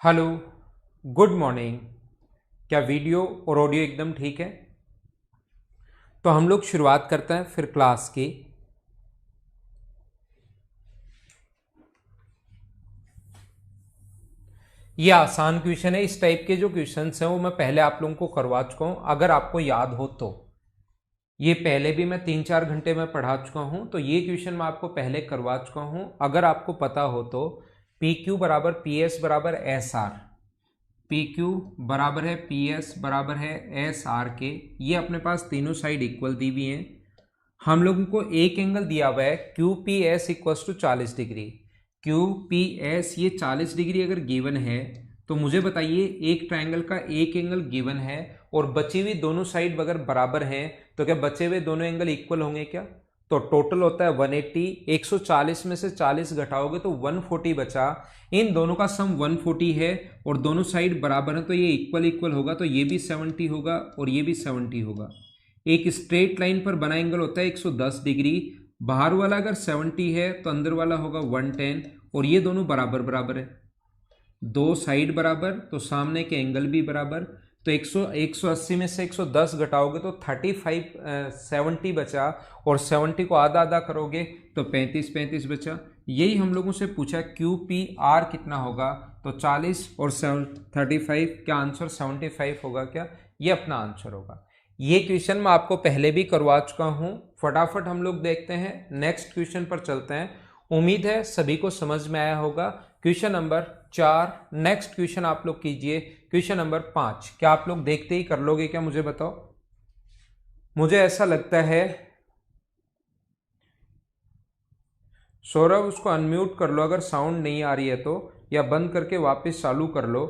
Hello, good morning. क्या video और audio एकदम ठीक है? तो हम लोग शुरुआत करते हैं फिर क्लास की। ये आसान क्वेश्चन है। इस टाइप के जो क्वेश्चंस हैं वो मैं पहले आप लोगों को करवा चुका हूं, अगर आपको याद हो तो। ये पहले भी मैं 3-4 घंटे में पढ़ा चुका हूं, तो ये क्वेश्चन मैं आपको पहले करवा चुका हूं। अगर आपको पता हो तो पी क्यू बराबर पी एस बराबर एस आर, पी क्यू बराबर है पी एस बराबर है एस आर के। ये अपने पास तीनों साइड इक्वल दी हुई हैं। हम लोगों को एक एंगल दिया हुआ है Q P S equal to 40 degree. Q P S ये 40 डिग्री अगर गिवन है तो मुझे बताइए एक ट्रायंगल का एक एंगल गिवन है और बची हुई दोनों साइड अगर बराबर हैं तो क्या बचे हुए दोनों एंगल इक्वल होंगे क्या? तो टोटल होता है 180। 140 में से 40 घटाओगे तो 140 बचा। इन दोनों का सम 140 है और दोनों साइड बराबर है तो ये इक्वल इक्वल होगा, तो ये भी 70 होगा और ये भी 70 होगा। एक स्ट्रेट लाइन पर बना एंगल होता है 110 डिग्री। बाहर वाला अगर 70 है तो अंदर वाला होगा 110 और ये दोनों बराबर बराबर है। दो साइड बराबर तो सामने के एंगल भी बराबर। तो 180 में से 110 घटाओगे तो 70 बचा और 70 को आधा आधा करोगे तो 35 बचा। यही हम लोगों से पूछा क्यू पी आर कितना होगा, तो 40 और 35, क्या आंसर 75 होगा क्या? ये अपना आंसर होगा। ये क्वेश्चन मैं आपको पहले भी करवा चुका हूं। फटाफट हम लोग देखते हैं, नेक्स्ट क्वेश्चन पर चलते हैं। उम्मीद है सभी को समझ में आया होगा। Question number 4। नेक्स्ट क्वेश्चन आप लोग कीजिए क्वेश्चन नंबर 5। क्या आप लोग देखते ही कर लोगे क्या, मुझे बताओ? मुझे ऐसा लगता है। सौरभ उसको अनम्यूट कर लो अगर साउंड नहीं आ रही है तो, या बंद करके वापस चालू कर लो।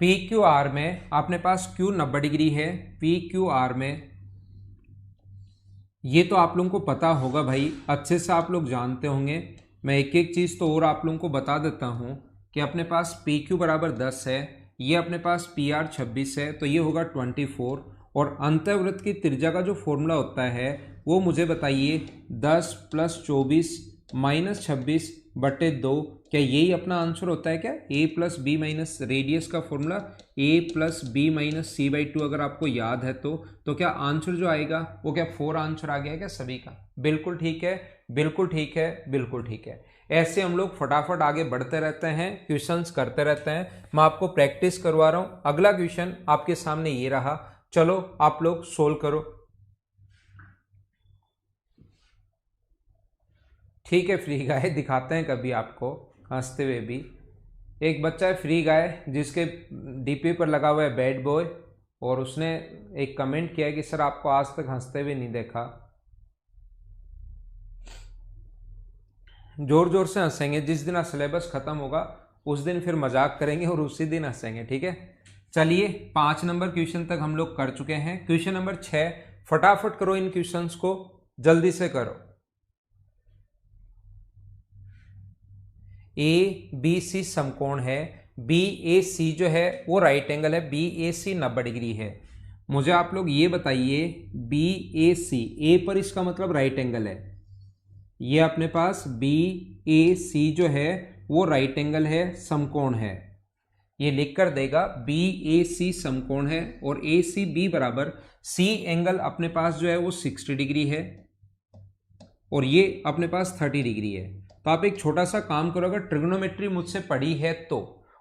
पी क्यू आर में अपने पास क्यू 90 डिग्री है। पी क्यू आर में ये तो आप लोगों को पता होगा भाई, अच्छे से आप लोग जानते होंगे। मैं एक एक चीज़ तो और आप लोगों को बता देता हूँ कि अपने पास पी क्यू बराबर 10 है, ये अपने पास पी आर 26 है, तो ये होगा 24। और अंतःवृत्त की त्रिज्या का जो फॉर्मूला होता है वो मुझे बताइए 10 + 24 - 26/2। क्या यही अपना आंसर होता है क्या? a + b - रेडियस का फॉर्मूला a + b - c/2 अगर आपको याद है तो क्या आंसर जो आएगा वो क्या 4 आंसर आ गया क्या सभी का? बिल्कुल ठीक है, बिल्कुल ठीक है, बिल्कुल ठीक है। ऐसे हम लोग फटाफट आगे बढ़ते रहते हैं, क्वेश्चंस करते रहते हैं। मैं आपको प्रैक्टिस करवा रहा हूं। अगला क्वेश्चन आपके सामने ये रहा, चलो आप लोग सोल्व करो। ठीक है, फ्री गाय दिखाते हैं कभी आपको हंसते हुए भी। एक बच्चा है फ्री गाय जिसके डीपी पर लगा हुआ है बैड बॉय, और उसने एक कमेंट किया कि सर आपको आज तक हंसते हुए नहीं देखा। जोर जोर से हंसेंगे, जिस दिन सिलेबस खत्म होगा उस दिन फिर मजाक करेंगे और उसी दिन हंसेंगे, ठीक है? चलिए 5 नंबर क्वेश्चन तक हम लोग कर चुके हैं। क्वेश्चन नंबर 6, फटाफट करो इन क्वेश्चंस को, जल्दी से करो। ए बी सी समकोण है। बी ए सी जो है वो राइट एंगल है। बी ए सी 90 डिग्री है। मुझे आप लोग ये बताइए बी ए सी, ए पर इसका मतलब राइट एंगल है। ये अपने पास बी ए सी जो है वो राइट एंगल है, समकोण है। ये लिख कर देगा बी ए सी समकोण है और ए सी बी बराबर सी एंगल अपने पास जो है वो 60 डिग्री है और ये अपने पास 30 डिग्री है। तो आप एक छोटा सा काम करो, अगर ट्रिग्नोमेट्री मुझसे पढ़ी है तो,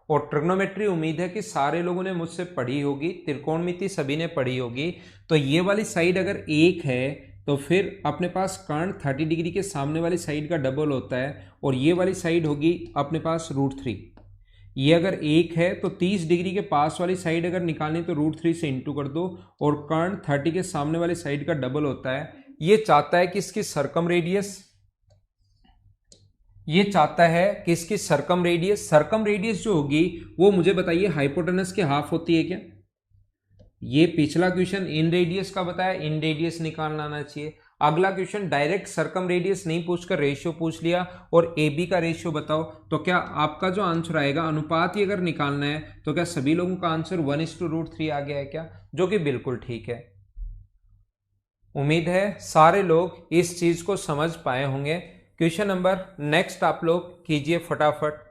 और ट्रिग्नोमेट्री उम्मीद है कि सारे लोगों ने मुझसे पढ़ी होगी, त्रिकोणमिति सभी ने पढ़ी होगी, तो ये वाली साइड अगर एक है तो फिर अपने पास कर्ण 30 डिग्री के सामने वाली साइड का डबल होता है और ये वाली साइड होगी अपने पास √3। ये अगर एक है तो 30 डिग्री के पास वाली साइड अगर निकालनी तो √3 से इंटू कर दो, और कर्ण 30 के सामने वाली साइड का डबल होता है। ये चाहता है कि इसकी सरकम रेडियस, ये चाहता है कि इसकी सरकम रेडियस जो होगी वो मुझे बताइए हाइपोटेनस के हाफ होती है क्या? ये पिछला क्वेश्चन इन रेडियस का बताया, इन रेडियस निकालना आना चाहिए। अगला क्वेश्चन डायरेक्ट सरकम रेडियस नहीं पूछकर रेशियो पूछ लिया और ए बी का रेशियो बताओ, तो क्या आपका जो आंसर आएगा अनुपात ही अगर निकालना है तो क्या सभी लोगों का आंसर 1:√3 आ गया है क्या, जो कि बिल्कुल ठीक है। उम्मीद है सारे लोग इस चीज को समझ पाए होंगे। क्वेश्चन नंबर नेक्स्ट आप लोग कीजिए फटाफट।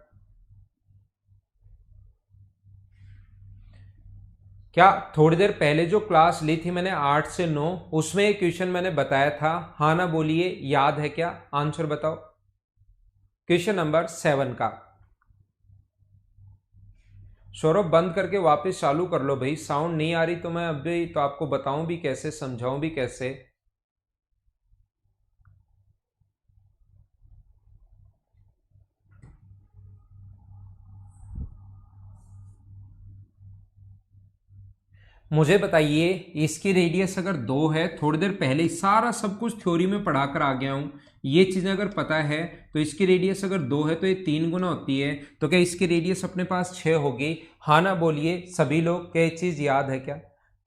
क्या थोड़ी देर पहले जो क्लास ली थी मैंने 8 से 9, उसमें एक क्वेश्चन मैंने बताया था, हाँ ना बोलिए, याद है क्या, आंसर बताओ। क्वेश्चन नंबर 7 का। सौरभ बंद करके वापस चालू कर लो भाई, साउंड नहीं आ रही तो मैं अभी तो आपको बताऊं भी कैसे, समझाऊं भी कैसे। मुझे बताइए इसकी रेडियस अगर 2 है, थोड़ी देर पहले सारा सब कुछ थ्योरी में पढ़ा कर आ गया हूं, ये चीजें अगर पता है तो इसकी रेडियस अगर 2 है तो ये 3 गुना होती है, तो क्या इसकी रेडियस अपने पास 6 होगी, हाँ ना बोलिए सभी लोग, क्या ये चीज याद है क्या।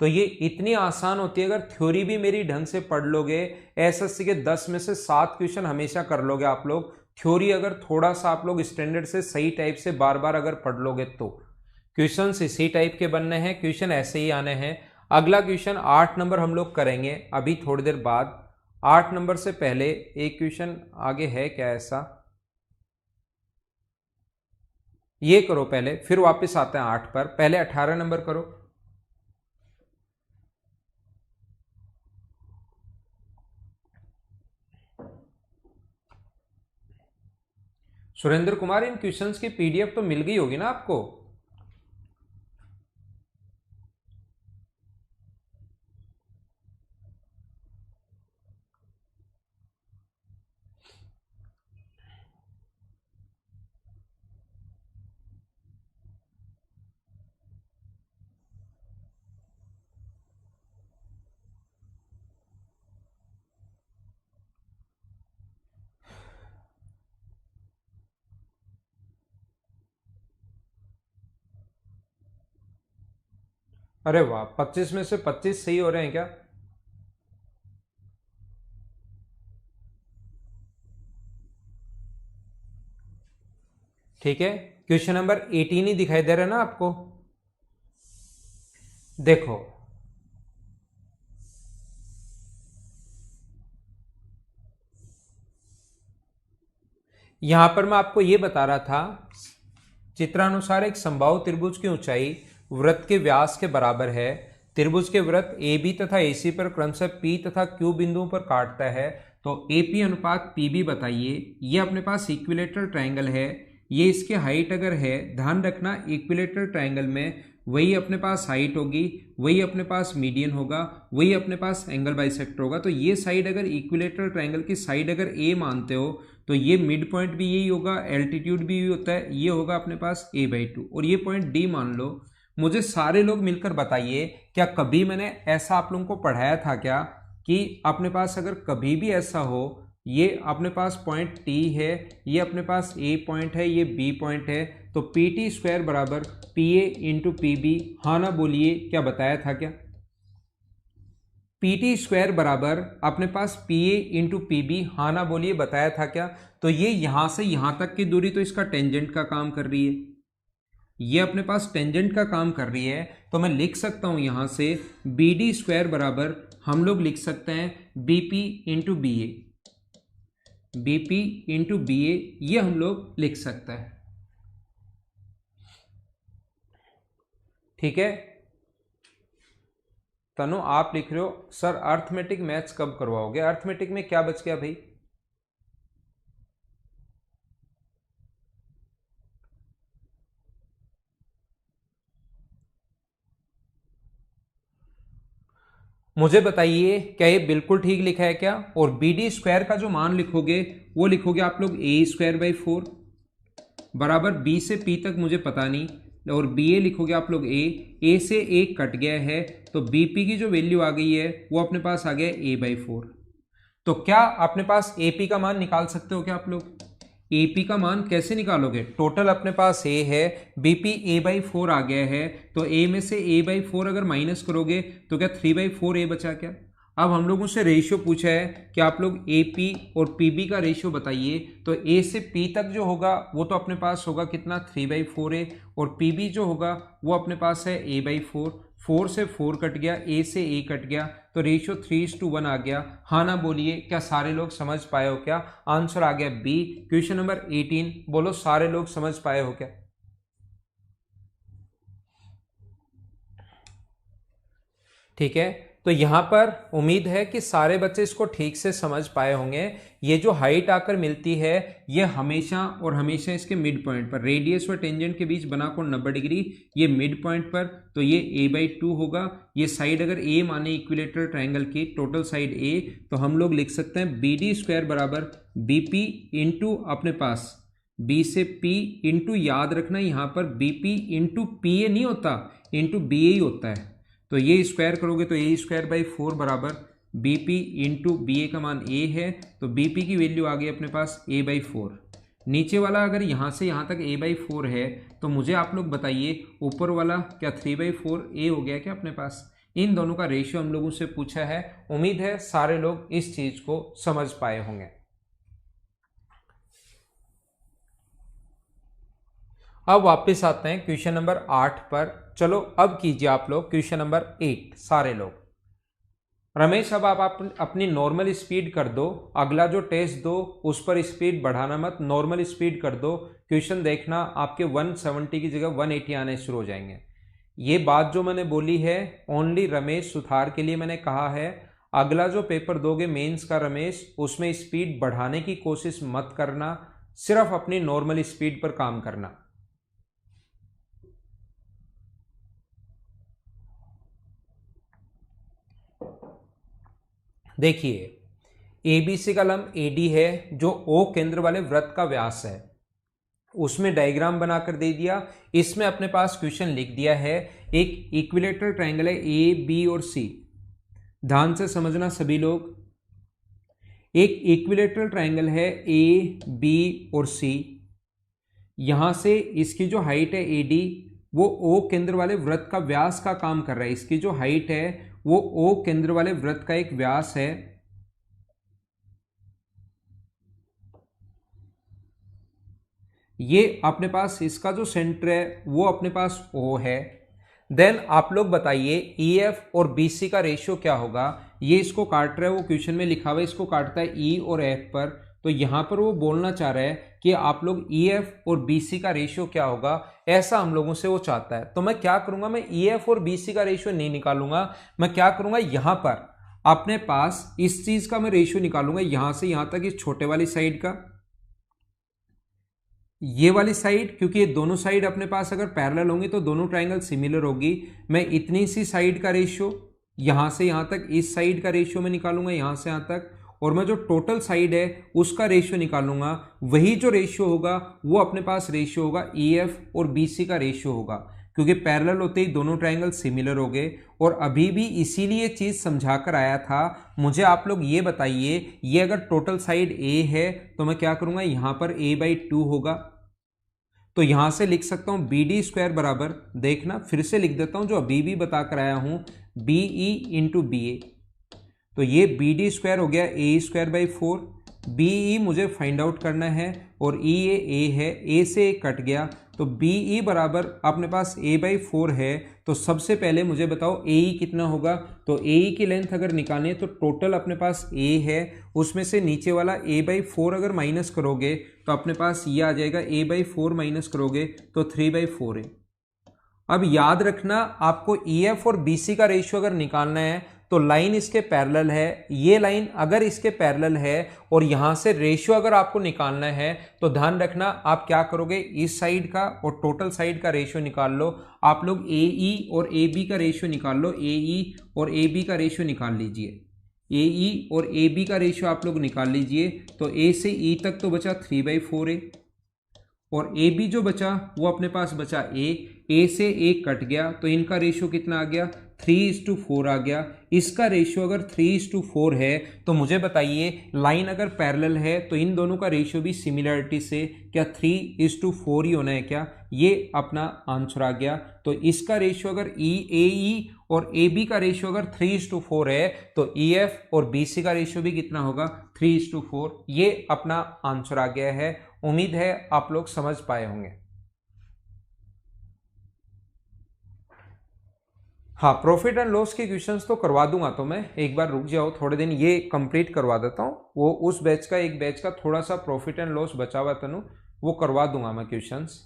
तो ये इतनी आसान होती है, अगर थ्योरी भी मेरी ढंग से पढ़ लोगे, एसएससी के 10 में से 7 क्वेश्चन हमेशा कर लोगे आप लोग, थ्योरी अगर थोड़ा सा आप लोग स्टैंडर्ड से सही टाइप से बार बार अगर पढ़ लोगे तो क्वेश्चन इसी टाइप के बनने हैं, क्वेश्चन ऐसे ही आने हैं। अगला क्वेश्चन 8 नंबर हम लोग करेंगे अभी थोड़ी देर बाद। 8 नंबर से पहले एक क्वेश्चन आगे है क्या ऐसा, ये करो पहले, फिर वापस आते हैं 8 पर। पहले 18 नंबर करो। सुरेंद्र कुमार, इन क्वेश्चंस की पीडीएफ तो मिल गई होगी ना आपको। अरे वाह, 25 में से 25 सही हो रहे हैं क्या। ठीक है, क्वेश्चन नंबर 18 ही दिखाई दे रहा है ना आपको। देखो यहां पर मैं आपको यह बता रहा था, चित्रानुसार एक समबाहु त्रिभुज की ऊंचाई वृत्त के व्यास के बराबर है। त्रिभुज के वृत्त ए बी तथा एसी पर क्रमशः पी तथा क्यू बिंदुओं पर काटता है, तो एपी अनुपात पीबी बताइए। ये अपने पास इक्विलेटरल ट्रायंगल है, ये इसकी हाइट अगर है, ध्यान रखना इक्विलेटरल ट्रायंगल में वही अपने पास हाइट होगी, वही अपने पास मीडियन होगा, वही अपने पास एंगल बाइसेक्टर होगा। तो ये साइड अगर इक्विलेटरल ट्रायंगल की साइड अगर ए मानते हो तो ये मिड पॉइंट भी यही होगा, एल्टीट्यूड भी यही होता है, ये होगा अपने पास a/2, और ये पॉइंट डी मान लो। मुझे सारे लोग मिलकर बताइए, क्या कभी मैंने ऐसा आप लोगों को पढ़ाया था क्या कि अपने पास अगर कभी भी ऐसा हो, ये अपने पास पॉइंट टी है, ये अपने पास ए पॉइंट है, ये बी पॉइंट है, तो पी टी स्क्वायर बराबर P A into P B, हाँ ना बोलिए, क्या बताया था क्या। पी टी स्क्वायर बराबर अपने पास P A into P B, हाँ ना बोलिए, बताया था क्या। तो ये यहां से यहां तक की दूरी तो इसका टेंजेंट का काम कर रही है, ये अपने पास टेंजेंट का काम कर रही है, तो मैं लिख सकता हूं यहां से बी डी स्क्वायर बराबर हम लोग लिख सकते हैं बीपी इंटू बी ए, बीपी इंटू बी ए, ये हम लोग लिख सकते हैं। ठीक है, तनु आप लिख रहे हो सर अर्थमेटिक मैथ्स कब करवाओगे, अर्थमेटिक में क्या बच गया भाई। मुझे बताइए क्या ये बिल्कुल ठीक लिखा है क्या। और बी डी स्क्वायर का जो मान लिखोगे वो लिखोगे आप लोग ए स्क्वायर बाई 4 बराबर बी से पी तक मुझे पता नहीं, और बी ए लिखोगे आप लोग ए से ए कट गया है, तो बी पी की जो वैल्यू आ गई है वो अपने पास आ गया a/4। तो क्या अपने पास ए पी का मान निकाल सकते हो क्या आप लोग। एपी का मान कैसे निकालोगे, टोटल अपने पास ए है, बीपी a/4 आ गया है, तो ए में से a/4 अगर माइनस करोगे तो क्या 3/4 ए बचा क्या। अब हम लोगों से रेशियो पूछा है कि आप लोग AP और PB का रेशियो बताइए। तो A से P तक जो होगा वो तो अपने पास होगा कितना 3/4 है, और PB जो होगा वो अपने पास है A/4। 4 से 4 कट गया, A से A कट गया, तो रेशियो 3:1 आ गया। हाँ ना बोलिए, क्या सारे लोग समझ पाए हो? क्या आंसर आ गया B। क्वेश्चन नंबर 18, बोलो सारे लोग समझ पाए हो क्या? ठीक है, तो यहां पर उम्मीद है कि सारे बच्चे इसको ठीक से समझ पाए होंगे। ये जो हाइट आकर मिलती है ये हमेशा और हमेशा इसके मिड पॉइंट पर, रेडियस और टेंजेंट के बीच बना कोण 90 डिग्री, ये मिड पॉइंट पर, तो ये A/2 होगा। ये साइड अगर A माने इक्विलेटरल ट्रायंगल की टोटल साइड A, तो हम लोग लिख सकते हैं BD² बराबर BP इंटू अपने पास B से P इंटू, याद रखना यहाँ पर BP इंटू PA नहीं होता, इंटू BA ही होता है। तो ये स्क्वायर करोगे तो A²/4 बराबर BP इंटू BA का मान A है, तो BP की वैल्यू आ गई अपने पास A/4। नीचे वाला अगर यहाँ से यहाँ तक A/4 है, तो मुझे आप लोग बताइए ऊपर वाला क्या 3/4 A हो गया क्या अपने पास? इन दोनों का रेशियो हम लोगों से पूछा है। उम्मीद है सारे लोग इस चीज को समझ पाए होंगे। अब वापस आते हैं क्वेश्चन नंबर 8 पर। चलो अब कीजिए आप लोग क्वेश्चन नंबर 8 सारे लोग। रमेश, अब आप अपनी नॉर्मल स्पीड कर दो, अगला जो टेस्ट दो उस पर स्पीड बढ़ाना मत, नॉर्मल स्पीड कर दो। क्वेश्चन देखना आपके 170 की जगह 180 आने शुरू हो जाएंगे। ये बात जो मैंने बोली है ओनली रमेश सुथार के लिए मैंने कहा है। अगला जो पेपर दोगे मेंस का रमेश, उसमें स्पीड बढ़ाने की कोशिश मत करना, सिर्फ अपनी नॉर्मल स्पीड पर काम करना। देखिए, ABC का लंब AD है जो O केंद्र वाले वृत्त का व्यास है, उसमें डायग्राम बनाकर दे दिया। इसमें अपने पास क्वेश्चन लिख दिया है, एक इक्विलेटरल ट्रायंगल है AB और C। ध्यान से समझना सभी लोग, एक इक्विलेटरल ट्रायंगल है AB और C। यहां से इसकी जो हाइट है AD वो O केंद्र वाले वृत्त का व्यास का काम कर रहा है। इसकी जो हाइट है वो O केंद्र वाले वृत्त का एक व्यास है। ये अपने पास इसका जो सेंटर है वो अपने पास O है। देन आप लोग बताइए EF और BC का रेशियो क्या होगा। ये इसको काट रहा है, वो क्वेश्चन में लिखा हुआ है इसको काटता है E और F पर, तो यहां पर वो बोलना चाह रहा है कि आप लोग EF और BC का रेशियो क्या होगा, ऐसा हम लोगों से वो चाहता है। तो मैं क्या करूंगा, मैं EF और BC का रेशियो नहीं निकालूंगा, मैं क्या करूंगा यहां पर अपने पास इस चीज का मैं रेशियो निकालूंगा, यहां से यहां तक इस छोटे वाली साइड का, ये वाली साइड, क्योंकि ये दोनों साइड अपने पास अगर पैरेलल होंगी तो दोनों ट्रायंगल सिमिलर होगी। मैं इतनी सी साइड का रेशियो यहां से यहां तक, इस साइड का रेशियो मैं निकालूंगा यहां से यहां तक, और मैं जो टोटल साइड है उसका रेशियो निकालूंगा। वही जो रेशियो होगा वो अपने पास रेशियो होगा EF और BC का रेशियो होगा, क्योंकि पैरेलल होते ही दोनों ट्रायंगल सिमिलर हो गए। और अभी भी इसीलिए चीज समझा कर आया था। मुझे आप लोग ये बताइए, ये अगर टोटल साइड A है तो मैं क्या करूंगा, यहां पर A/2 होगा, तो यहां से लिख सकता हूं BD² बराबर, देखना फिर से लिख देता हूं जो अभी भी बताकर आया हूं, BE इंटू BA। तो ये BD² हो गया A²/4, BE मुझे फाइंड आउट करना है, और EA A है, A से A कट गया, तो BE बराबर अपने पास A/4 है। तो सबसे पहले मुझे बताओ AE कितना होगा। तो AE की लेंथ अगर निकालनी है तो टोटल अपने पास A है, उसमें से नीचे वाला A/4 अगर माइनस करोगे तो अपने पास ये आ जाएगा, A/4 माइनस करोगे तो 3/4 है। अब याद रखना, आपको EF और BC का रेशियो अगर निकालना है तो लाइन इसके पैरेलल है, ये लाइन अगर इसके पैरेलल है, और यहां से रेशियो अगर आपको निकालना है तो ध्यान रखना आप क्या करोगे, इस साइड का और टोटल साइड का रेशियो निकाल लो। आप लोग AE और AB का रेशियो निकाल लो, AE और AB का रेशियो निकाल लीजिए, AE और AB का रेशियो आप लोग निकाल लीजिए। तो A से E तक तो बचा 3/4 है, और AB जो बचा वो अपने पास बचा A से A कट गया, तो इनका रेशियो कितना आ गया 3:4 आ गया। इसका रेशियो अगर 3:4 है तो मुझे बताइए लाइन अगर पैरेलल है तो इन दोनों का रेशियो भी सिमिलरिटी से क्या 3:4 ही होना है क्या? ये अपना आंसर आ गया। तो इसका रेशियो अगर ई और ए बी का रेशियो अगर 3:4 है तो ई एफ और बी सी का रेशियो भी कितना होगा? 3:4। ये अपना आंसर आ गया है। उम्मीद है आप लोग समझ पाए होंगे। हाँ, प्रॉफिट एंड लॉस के क्वेश्चंस तो करवा दूंगा, तो मैं एक बार रुक जाओ थोड़े दिन, ये कंप्लीट करवा देता हूँ। वो उस बैच का एक बैच का थोड़ा सा प्रॉफिट एंड लॉस बचा हुआ तनु, वो करवा दूंगा मैं क्वेश्चंस।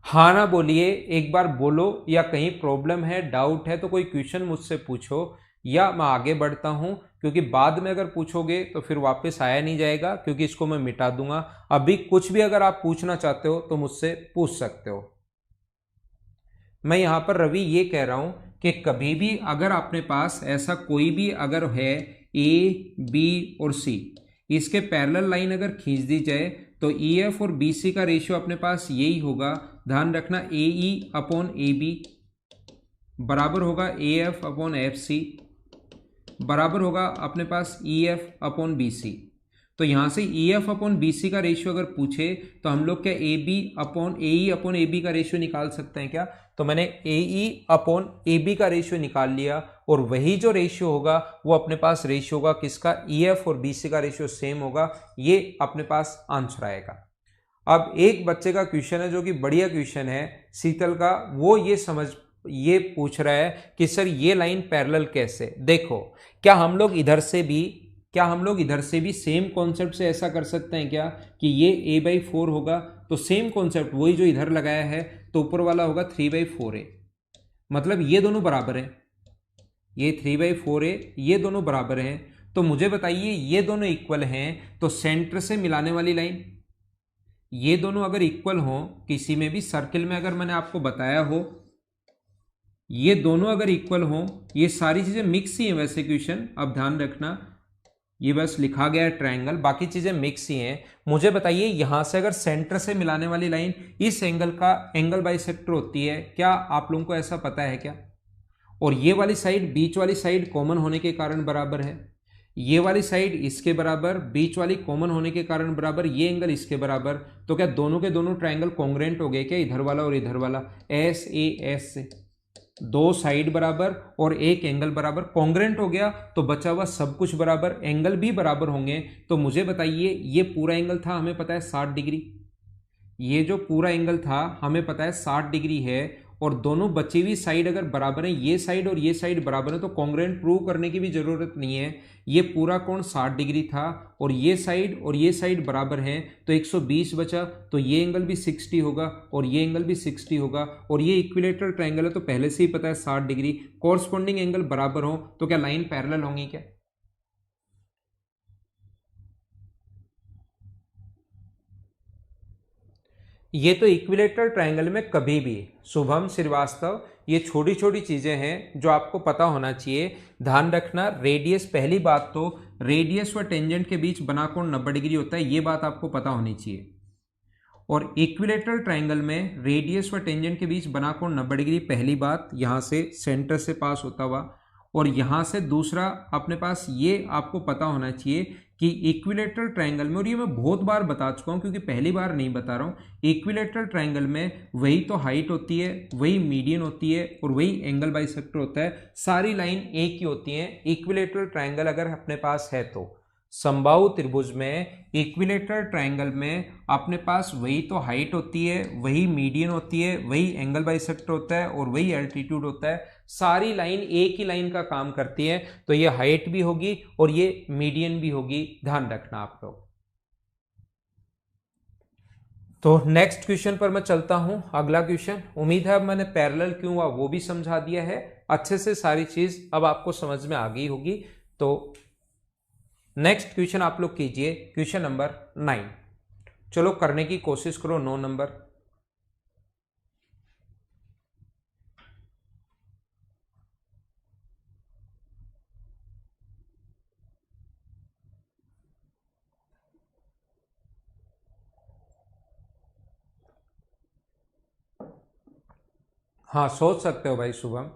हाँ ना बोलिए, एक बार बोलो, या कहीं प्रॉब्लम है, डाउट है तो कोई क्वेश्चन मुझसे पूछो, या मैं आगे बढ़ता हूं, क्योंकि बाद में अगर पूछोगे तो फिर वापस आया नहीं जाएगा, क्योंकि इसको मैं मिटा दूंगा। अभी कुछ भी अगर आप पूछना चाहते हो तो मुझसे पूछ सकते हो। मैं यहां पर रवि ये कह रहा हूं कि कभी भी अगर अपने पास ऐसा कोई भी अगर है ए बी और सी, इसके पैरेलल लाइन अगर खींच दी जाए तो ई एफ और बी सी का रेशियो अपने पास यही होगा। ध्यान रखना, ए ई अपॉन ए बी बराबर होगा A F upon F C, बराबर होगा अपने पास E F upon B C. तो यहां से E F upon B C का रेशियो अगर पूछे तो हम लोग क्या A B upon A E upon A B का रेशियो निकाल सकते हैं क्या? तो मैंने A E upon A B का रेशियो निकाल लिया, और वही जो रेशियो होगा वो अपने पास रेशियो होगा किसका? ई एफ और बी सी का रेशियो सेम होगा। ये अपने पास आंसर आएगा। अब एक बच्चे का क्वेश्चन है जो कि बढ़िया क्वेश्चन है, शीतल का, वो ये पूछ रहा है कि सर ये लाइन पैरेलल कैसे? देखो, क्या हम लोग इधर से भी सेम कॉन्सेप्ट से ऐसा कर सकते हैं क्या कि ये a/4 होगा? तो सेम कॉन्सेप्ट वही जो इधर लगाया है, तो ऊपर वाला होगा 3/4 है, मतलब ये दोनों बराबर है, ये 3/4 है, ये दोनों बराबर हैं। तो मुझे बताइए ये दोनों इक्वल हैं तो सेंटर से मिलाने वाली लाइन, ये दोनों अगर इक्वल हो, किसी में भी सर्किल में अगर मैंने आपको बताया हो, ये दोनों अगर इक्वल हो, ये सारी चीजें मिक्स ही हैं वैसे क्वेश्चन, अब ध्यान रखना, ये बस लिखा गया है ट्रायंगल, बाकी चीजें मिक्स ही हैं। मुझे बताइए यहां से अगर सेंटर से मिलाने वाली लाइन इस एंगल का एंगल बाइसेक्टर होती है क्या? आप लोगों को ऐसा पता है क्या? और ये वाली साइड, बीच वाली साइड कॉमन होने के कारण बराबर है, ये वाली साइड इसके बराबर, बीच वाली कॉमन होने के कारण बराबर, ये एंगल इसके बराबर। तो क्या दोनों के दोनों ट्रायंगल कॉन्ग्रेंट हो गए क्या? इधर वाला और इधर वाला, एस ए एस से दो साइड बराबर और एक एंगल बराबर, कॉन्ग्रेंट हो गया तो बचा हुआ सब कुछ बराबर, एंगल भी बराबर होंगे। तो मुझे बताइए ये पूरा एंगल था, हमें पता है 60 डिग्री, ये जो पूरा एंगल था हमें पता है 60 डिग्री है, और दोनों बची हुई साइड अगर बराबर है, ये साइड और ये साइड बराबर है, तो कॉन्ग्रेंट प्रूव करने की भी जरूरत नहीं है। ये पूरा कोण 60 डिग्री था और ये साइड और ये साइड बराबर हैं, तो 120 बचा, तो ये एंगल भी 60 होगा और ये एंगल भी 60 होगा, और ये इक्विलेटरल ट्रायंगल है तो पहले से ही पता है 60 डिग्री, कॉरस्पॉन्डिंग एंगल बराबर हो तो क्या लाइन पैरेलल होंगी क्या? ये तो इक्विलेटरल ट्रायंगल में कभी भी, शुभम श्रीवास्तव, ये छोटी छोटी चीजें हैं जो आपको पता होना चाहिए। ध्यान रखना, रेडियस, पहली बात तो रेडियस व टेंजेंट के बीच बना कोण 90 डिग्री होता है, ये बात आपको पता होनी चाहिए। और इक्विलेटरल ट्रायंगल में रेडियस व टेंजेंट के बीच बना कोण 90 डिग्री, पहली बात, यहां से सेंटर से पास होता हुआ। और यहां से दूसरा अपने पास ये आपको पता होना चाहिए कि इक्विलेटरल ट्रायंगल में, और ये मैं बहुत बार बता चुका हूं क्योंकि पहली बार नहीं बता रहा हूं, इक्विलेटरल ट्रायंगल में वही तो हाइट होती है, वही मीडियन होती है और वही एंगल बाइसेक्टर होता है, सारी लाइन एक ही होती है इक्विलेटरल ट्रायंगल अगर अपने पास है तो। समबाहु त्रिभुज में, इक्विलेटरल ट्रायंगल में अपने पास वही तो हाइट होती है, वही मीडियन होती है, वही एंगल बाइसेक्टर होता है और वही एल्टीट्यूड होता है, सारी लाइन एक ही लाइन का काम करती है। तो ये हाइट भी होगी और ये मीडियन भी होगी, ध्यान रखना आप लोग। तो नेक्स्ट क्वेश्चन पर मैं चलता हूं, अगला क्वेश्चन। उम्मीद है अब मैंने पैरेलल क्यों हुआ वो भी समझा दिया है अच्छे से, सारी चीज अब आपको समझ में आ गई होगी। तो नेक्स्ट क्वेश्चन आप लोग कीजिए, क्वेश्चन नंबर 9। चलो करने की कोशिश करो 9 नंबर। हाँ, सोच सकते हो भाई शुभम।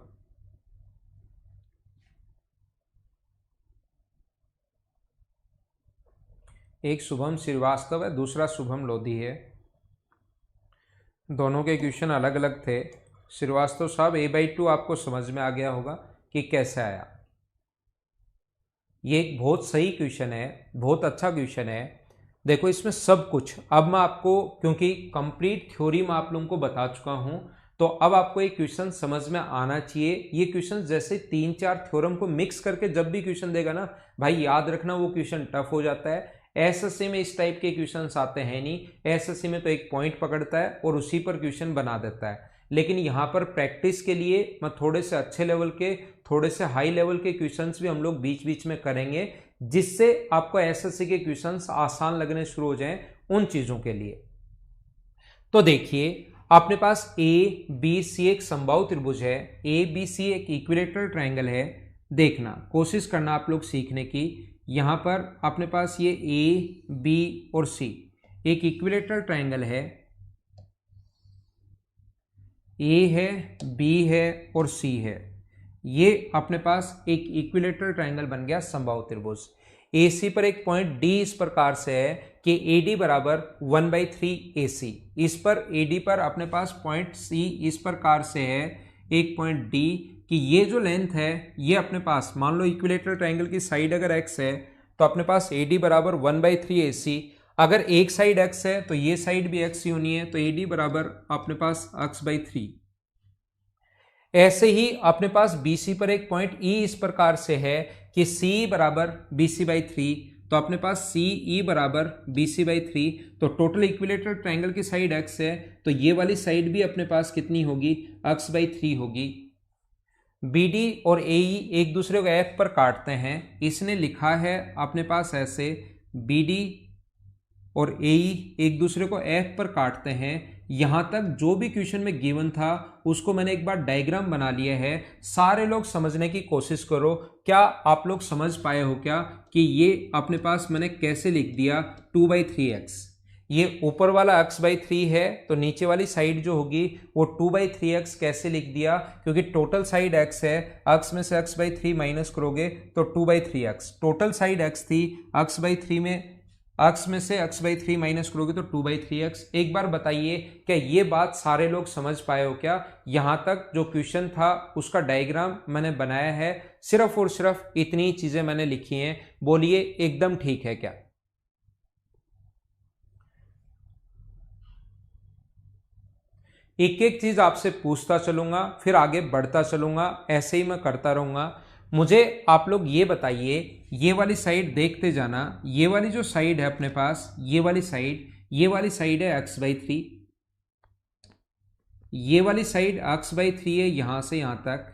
एक शुभम श्रीवास्तव है, दूसरा शुभम लोधी है। दोनों के क्वेश्चन अलग अलग थे। श्रीवास्तव साहब a/2 आपको समझ में आ गया होगा कि कैसे आया। ये एक बहुत सही क्वेश्चन है, बहुत अच्छा क्वेश्चन है। देखो इसमें सब कुछ, अब मैं आपको, क्योंकि कंप्लीट थ्योरी मैं आप लोगों को बता चुका हूं, तो अब आपको ये क्वेश्चन समझ में आना चाहिए। ये क्वेश्चन जैसे 3-4 थ्योरम को मिक्स करके जब भी क्वेश्चन देगा ना भाई, याद रखना वो क्वेश्चन टफ हो जाता है। एसएससी में इस टाइप के क्वेश्चंस आते हैं नहीं। एसएससी में तो एक पॉइंट पकड़ता है और उसी पर क्वेश्चन बना देता है। लेकिन यहाँ पर प्रैक्टिस के लिए मैं थोड़े से अच्छे लेवल के, थोड़े से हाई लेवल के क्वेश्चंस भी हम लोग बीच बीच में करेंगे, जिससे आपको एसएससी के क्वेश्चंस आसान लगने शुरू हो जाएं उन चीजों के लिए। तो देखिए, अपने पास ए बी सी एक समबाहु त्रिभुज है, ए बी सी एक इक्विलेटरल ट्रायंगल है। देखना, कोशिश करना आप लोग सीखने की। यहां पर अपने पास ये ए बी और सी एक इक्विलेटरल ट्रायंगल है। ए है, बी है और सी है। ये अपने पास एक इक्विलेटरल ट्रायंगल बन गया समबाहु त्रिभुज। ए सी पर एक पॉइंट डी इस प्रकार से है कि ए डी बराबर 1/3 ए सी। इस पर ए डी पर अपने पास पॉइंट सी इस प्रकार से है, एक पॉइंट डी, कि ये जो लेंथ है ये अपने पास, मान लो इक्विलेटरल ट्रायंगल की साइड अगर एक्स है तो अपने पास ए डी बराबर 1/3 ए सी। अगर एक साइड एक्स है तो ये साइड भी एक्स ही होनी है, तो ए डी बराबर अपने पास x/3। ऐसे ही अपने पास BC पर एक पॉइंट E इस प्रकार से है कि C बराबर BC/3, तो अपने पास CE बराबर BC/3। तो टोटल इक्विलेटरल ट्रायंगल की साइड x है, तो ये वाली साइड भी अपने पास कितनी होगी, x/3 होगी। BD और AE एक दूसरे को F पर काटते हैं। इसने लिखा है अपने पास ऐसे, BD और AE एक दूसरे को F पर काटते हैं। यहां तक जो भी क्वेश्चन में गिवन था उसको मैंने एक बार डायग्राम बना लिया है। सारे लोग समझने की कोशिश करो। क्या आप लोग समझ पाए हो क्या कि ये अपने पास मैंने कैसे लिख दिया 2/3x। ये ऊपर वाला x/3 है, तो नीचे वाली साइड जो होगी वो 2/3x कैसे लिख दिया, क्योंकि टोटल साइड x है, x में से x/3 माइनस करोगे तो 2/3x। टोटल साइड x थी, x/3 में x में से x/3 माइनस करोगे तो 2/3x। एक बार बताइए, क्या ये बात सारे लोग समझ पाए हो क्या? यहां तक जो क्वेश्चन था उसका डायग्राम मैंने बनाया है, सिर्फ और सिर्फ इतनी चीजें मैंने लिखी हैं। बोलिए एकदम ठीक है क्या? एक एक चीज आपसे पूछता चलूंगा, फिर आगे बढ़ता चलूंगा, ऐसे ही मैं करता रहूंगा। मुझे आप लोग ये बताइए, ये वाली साइड देखते जाना। ये वाली जो साइड है अपने पास, ये वाली साइड है x/3। ये वाली साइड x/3 है यहां से यहां तक,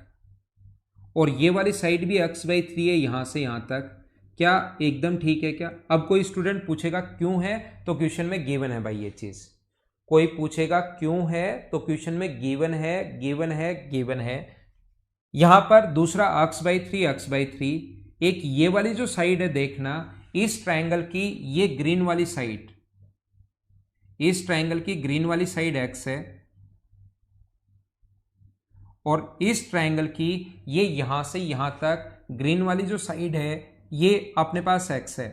और ये वाली साइड भी x/3 है यहां से यहां तक। क्या एकदम ठीक है क्या? अब कोई स्टूडेंट पूछेगा क्यों है, तो क्वेश्चन में गिवन है भाई ये चीज। कोई पूछेगा क्यों है, तो क्वेश्चन में गिवन है, गिवन है, गिवन है। यहां पर दूसरा x/3 एक ये वाली जो साइड है, देखना इस ट्रायंगल की ये ग्रीन वाली साइड, इस ट्रायंगल की ग्रीन वाली साइड x है, और इस ट्रायंगल की ये यहां से यहां तक ग्रीन वाली जो साइड है ये अपने पास x है।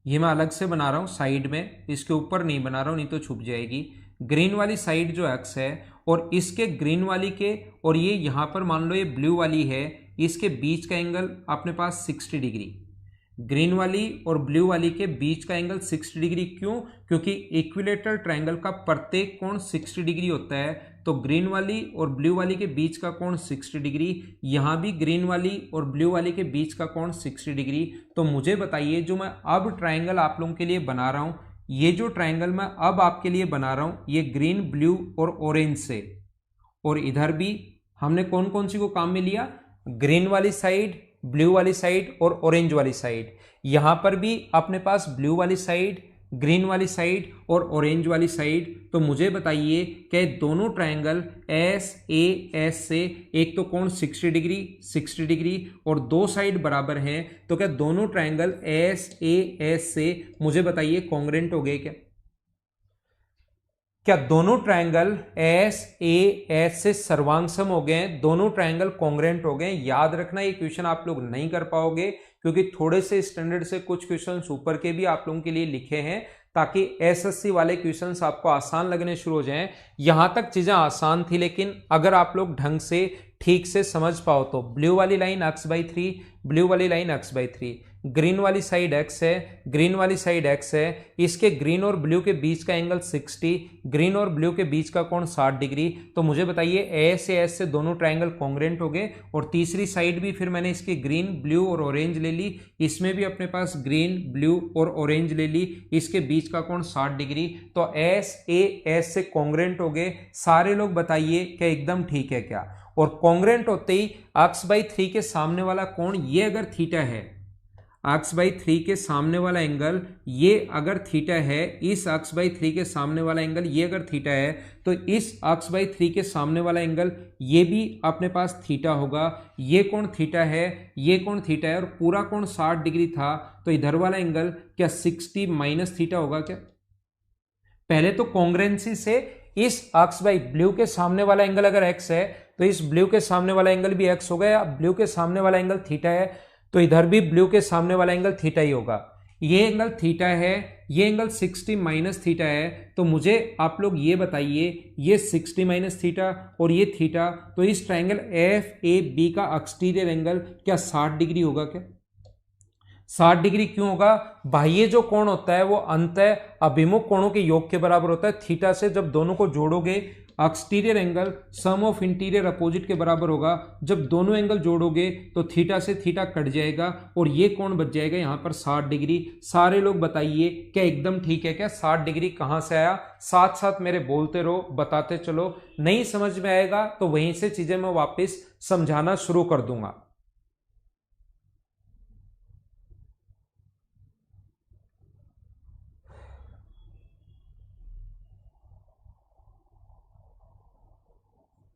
ये मैं अलग से बना रहा हूं साइड में, इसके ऊपर नहीं बना रहा हूं, नहीं तो छुप जाएगी। ग्रीन वाली साइड जो x है, और इसके ग्रीन वाली के, और ये यहां पर मान लो ये ब्लू वाली है, इसके बीच का एंगल अपने पास 60 डिग्री। ग्रीन वाली और ब्लू वाली के बीच का एंगल 60 डिग्री। क्यों? क्योंकि इक्विलेटरल ट्रायंगल का प्रत्येक कोण 60 डिग्री होता है, तो ग्रीन वाली और ब्लू वाली के बीच का कोण 60 डिग्री। यहां भी ग्रीन वाली और ब्लू वाली के बीच का कोण 60 डिग्री। तो मुझे बताइए, जो मैं अब ट्रायंगल आप लोगों के लिए बना रहा हूं, ये जो ट्रायंगल मैं अब आपके लिए बना रहा हूं, ये ग्रीन, ब्लू और ऑरेंज से, और इधर भी हमने कौन कौन सी को काम में लिया, ग्रीन वाली साइड, ब्लू वाली साइड और ऑरेंज वाली साइड। यहां पर भी अपने पास ब्लू वाली साइड, ग्रीन वाली साइड और ऑरेंज वाली साइड। तो मुझे बताइए कि दोनों ट्रायंगल एस ए एस से एक तो कोण 60 डिग्री और दो साइड बराबर हैं, तो क्या दोनों ट्रायंगल एस ए एस से, मुझे बताइए, कॉन्ग्रुएंट हो गए क्या? क्या दोनों ट्रायंगल एस ए एस से सर्वांग सम हो गए? दोनों ट्रायंगल कॉन्ग्रुएंट हो गए? याद रखना, ये क्वेश्चन आप लोग नहीं कर पाओगे, क्योंकि थोड़े से स्टैंडर्ड से कुछ क्वेश्चन ऊपर के भी आप लोगों के लिए लिखे हैं, ताकि एसएससी वाले क्वेश्चंस आपको आसान लगने शुरू हो जाएं। यहां तक चीजें आसान थी, लेकिन अगर आप लोग ढंग से ठीक से समझ पाओ तो ब्लू वाली लाइन x/3, ब्लू वाली लाइन x/3, ग्रीन वाली साइड x है, ग्रीन वाली साइड x है, इसके ग्रीन और ब्लू के बीच का एंगल 60, ग्रीन और ब्लू के बीच का कोण 60 डिग्री। तो मुझे बताइए ए से एस से दोनों ट्रायंगल कॉन्ग्रेंट हो गए। और तीसरी साइड भी फिर मैंने इसकी ग्रीन, ब्लू और ऑरेंज ले ली, इसमें भी अपने पास ग्रीन, ब्लू और ऑरेंज ले ली, इसके बीच का कोण 60 डिग्री। तो एस ए एस से कॉन्ग्रेंट हो गए। सारे लोग बताइए क्या एकदम ठीक है क्या? और कॉन्ग्रेंट होते ही x/3 के सामने वाला कोण ये अगर थीटा है, x/3 के सामने वाला एंगल ये अगर थीटा है, इस x/3 के सामने वाला एंगल ये अगर थीटा है, तो इस x/3 के सामने वाला एंगल ये भी अपने पास थीटा होगा। ये कोण थीटा है, ये कोण थीटा है, और पूरा कोण 60 डिग्री था, तो इधर वाला एंगल क्या 60 माइनस थीटा होगा क्या? पहले तो कॉन्ग्रेंसी से इस ब्लू के सामने वाला एंगल अगर x है, तो इस ब्लू के सामने वाला एंगल भी x होगा, या ब्लू के सामने वाला एंगल थीटा है, तो इधर भी ब्लू के सामने वाला एंगल थीटा ही होगा। ये एंगल थीटा है, ये एंगल 60 माइनस थीटा है। तो मुझे आप लोग ये बताइए, ये 60 माइनस थीटा और ये थीटा, तो इस ट्रायंगल एफ ए बी का एक्सटीरियर एंगल क्या 60 डिग्री होगा क्या? 60 डिग्री क्यों होगा? बाह्य जो कोण होता है वो अंतः अभिमुख कोणों के योग के बराबर होता है। थीटा से जब दोनों को जोड़ोगे, exterior angle sum of interior opposite के बराबर होगा। जब दोनों एंगल जोड़ोगे तो थीटा से थीटा कट जाएगा और ये कोण बच जाएगा यहां पर 60 डिग्री। सारे लोग बताइए क्या एकदम ठीक है क्या? 60 डिग्री कहां से आया? साथ साथ मेरे बोलते रहो, बताते चलो। नहीं समझ में आएगा तो वहीं से चीजें मैं वापस समझाना शुरू कर दूंगा।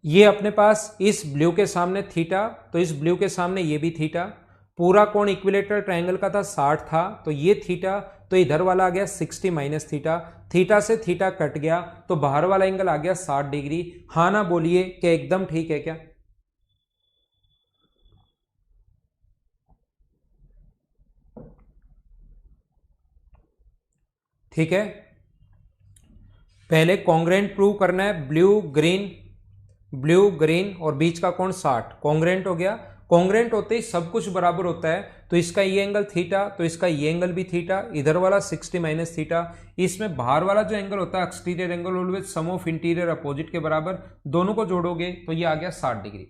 ये अपने पास इस ब्लू के सामने थीटा, तो इस ब्लू के सामने ये भी थीटा। पूरा कोण इक्विलेटरल ट्रायंगल का था 60 था, तो ये थीटा, तो इधर वाला आ गया 60 माइनस थीटा। थीटा से थीटा कट गया तो बाहर वाला एंगल आ गया 60 डिग्री। हाँ ना बोलिए क्या एकदम ठीक है क्या? ठीक है, पहले कॉन्ग्रेंट प्रूव करना है। ब्लू ग्रीन और बीच का कोण 60 कॉन्ग्रेंट हो गया। कॉन्ग्रेंट होते ही सब कुछ बराबर होता है, तो इसका ये एंगल थीटा, तो इसका ये एंगल भी थीटा, इधर वाला 60 माइनस थीटा। इसमें बाहर वाला जो एंगल होता है exterior angle always sum of interior opposite के बराबर, दोनों को जोड़ोगे तो ये आ गया 60 डिग्री।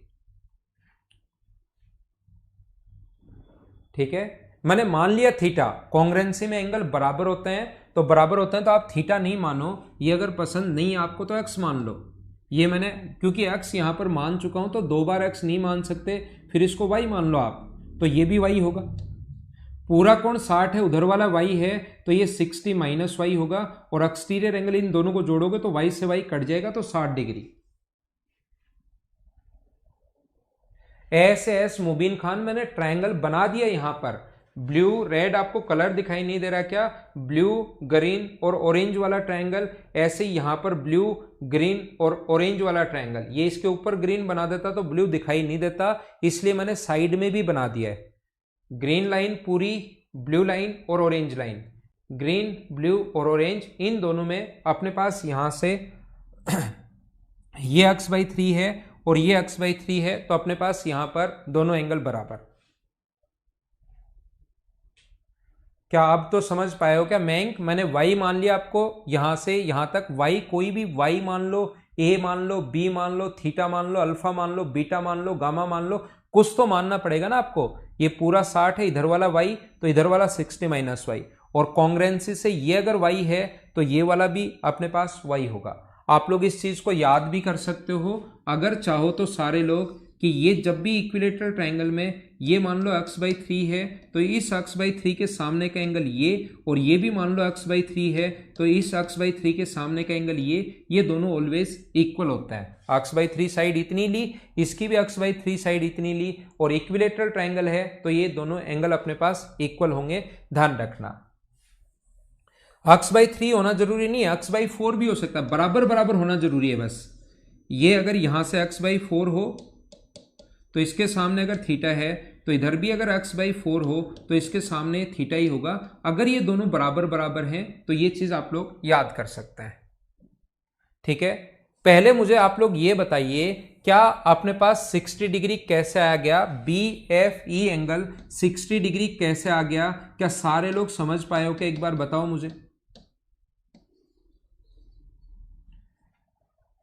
ठीक है, मैंने मान लिया थीटा। कॉन्ग्रेंसी में एंगल बराबर होते हैं, तो बराबर होते हैं तो आप थीटा नहीं मानो। ये अगर पसंद नहीं आपको तो एक्स मान लो। ये मैंने क्योंकि x यहां पर मान चुका हूं तो 2 बार x नहीं मान सकते, फिर इसको y मान लो आप, तो ये भी y होगा। पूरा कोण 60 है, उधर वाला y है, तो ये 60 माइनस y होगा, और एक्सटीरियर एंगल इन दोनों को जोड़ोगे तो y से y कट जाएगा, तो 60 डिग्री। ऐसे एस मुबीन खान मैंने ट्रायंगल बना दिया यहां पर। ब्लू रेड आपको कलर दिखाई नहीं दे रहा क्या? ब्लू ग्रीन और ऑरेंज वाला ट्रायंगल, ऐसे यहां पर ब्लू ग्रीन और ऑरेंज वाला ट्रायंगल। ये इसके ऊपर ग्रीन बना देता तो ब्लू दिखाई नहीं देता, इसलिए मैंने साइड में भी बना दिया है। ग्रीन लाइन पूरी, ब्लू लाइन और ऑरेंज लाइन, ग्रीन ब्लू और ऑरेंज, इन दोनों में अपने पास यहां से ये x/3 है और ये x/3 है, तो अपने पास यहां पर दोनों एंगल बराबर। क्या आप तो समझ पाए हो क्या? मैंने y मान लिया आपको यहां से यहां तक। y कोई भी y मान लो, a मान लो, b मान लो, थीटा मान लो, अल्फा मान लो, बीटा मान लो, गामा मान लो, कुछ तो मानना पड़ेगा ना आपको। ये पूरा 60 है, इधर वाला y, तो इधर वाला 60 माइनस y, और कॉन्ग्रेंसी से ये अगर y है तो ये वाला भी अपने पास y होगा। आप लोग इस चीज को याद भी कर सकते हो अगर चाहो तो सारे लोग, कि ये जब भी इक्विलेटरल ट्रायंगल में ये मान लो x/3 है, तो इस x/3 के सामने का एंगल ये, और ये भी मान लो x/3 है, तो इस x/3 के सामने का एंगल ये दोनों ऑलवेज इक्वल होता है। x/3 साइड इतनी ली, इसकी भी x/3 साइड इतनी ली, और इक्विलेटरल ट्रायंगल है तो ये दोनों एंगल अपने पास इक्वल होंगे, ध्यान रखना। x/3 होना जरूरी नहीं है, x/4 भी हो सकता है, बराबर बराबर होना जरूरी है बस। ये अगर यहां से x/4 हो तो इसके सामने अगर थीटा है तो इधर भी अगर x/4 हो तो इसके सामने थीटा ही होगा। अगर ये दोनों बराबर बराबर हैं तो ये चीज आप लोग याद कर सकते हैं। ठीक है, पहले मुझे आप लोग ये बताइए, क्या अपने पास 60 डिग्री कैसे आ गया? B F E angle 60 degree कैसे आ गया? क्या सारे लोग समझ पाए हो? क्या एक बार बताओ मुझे।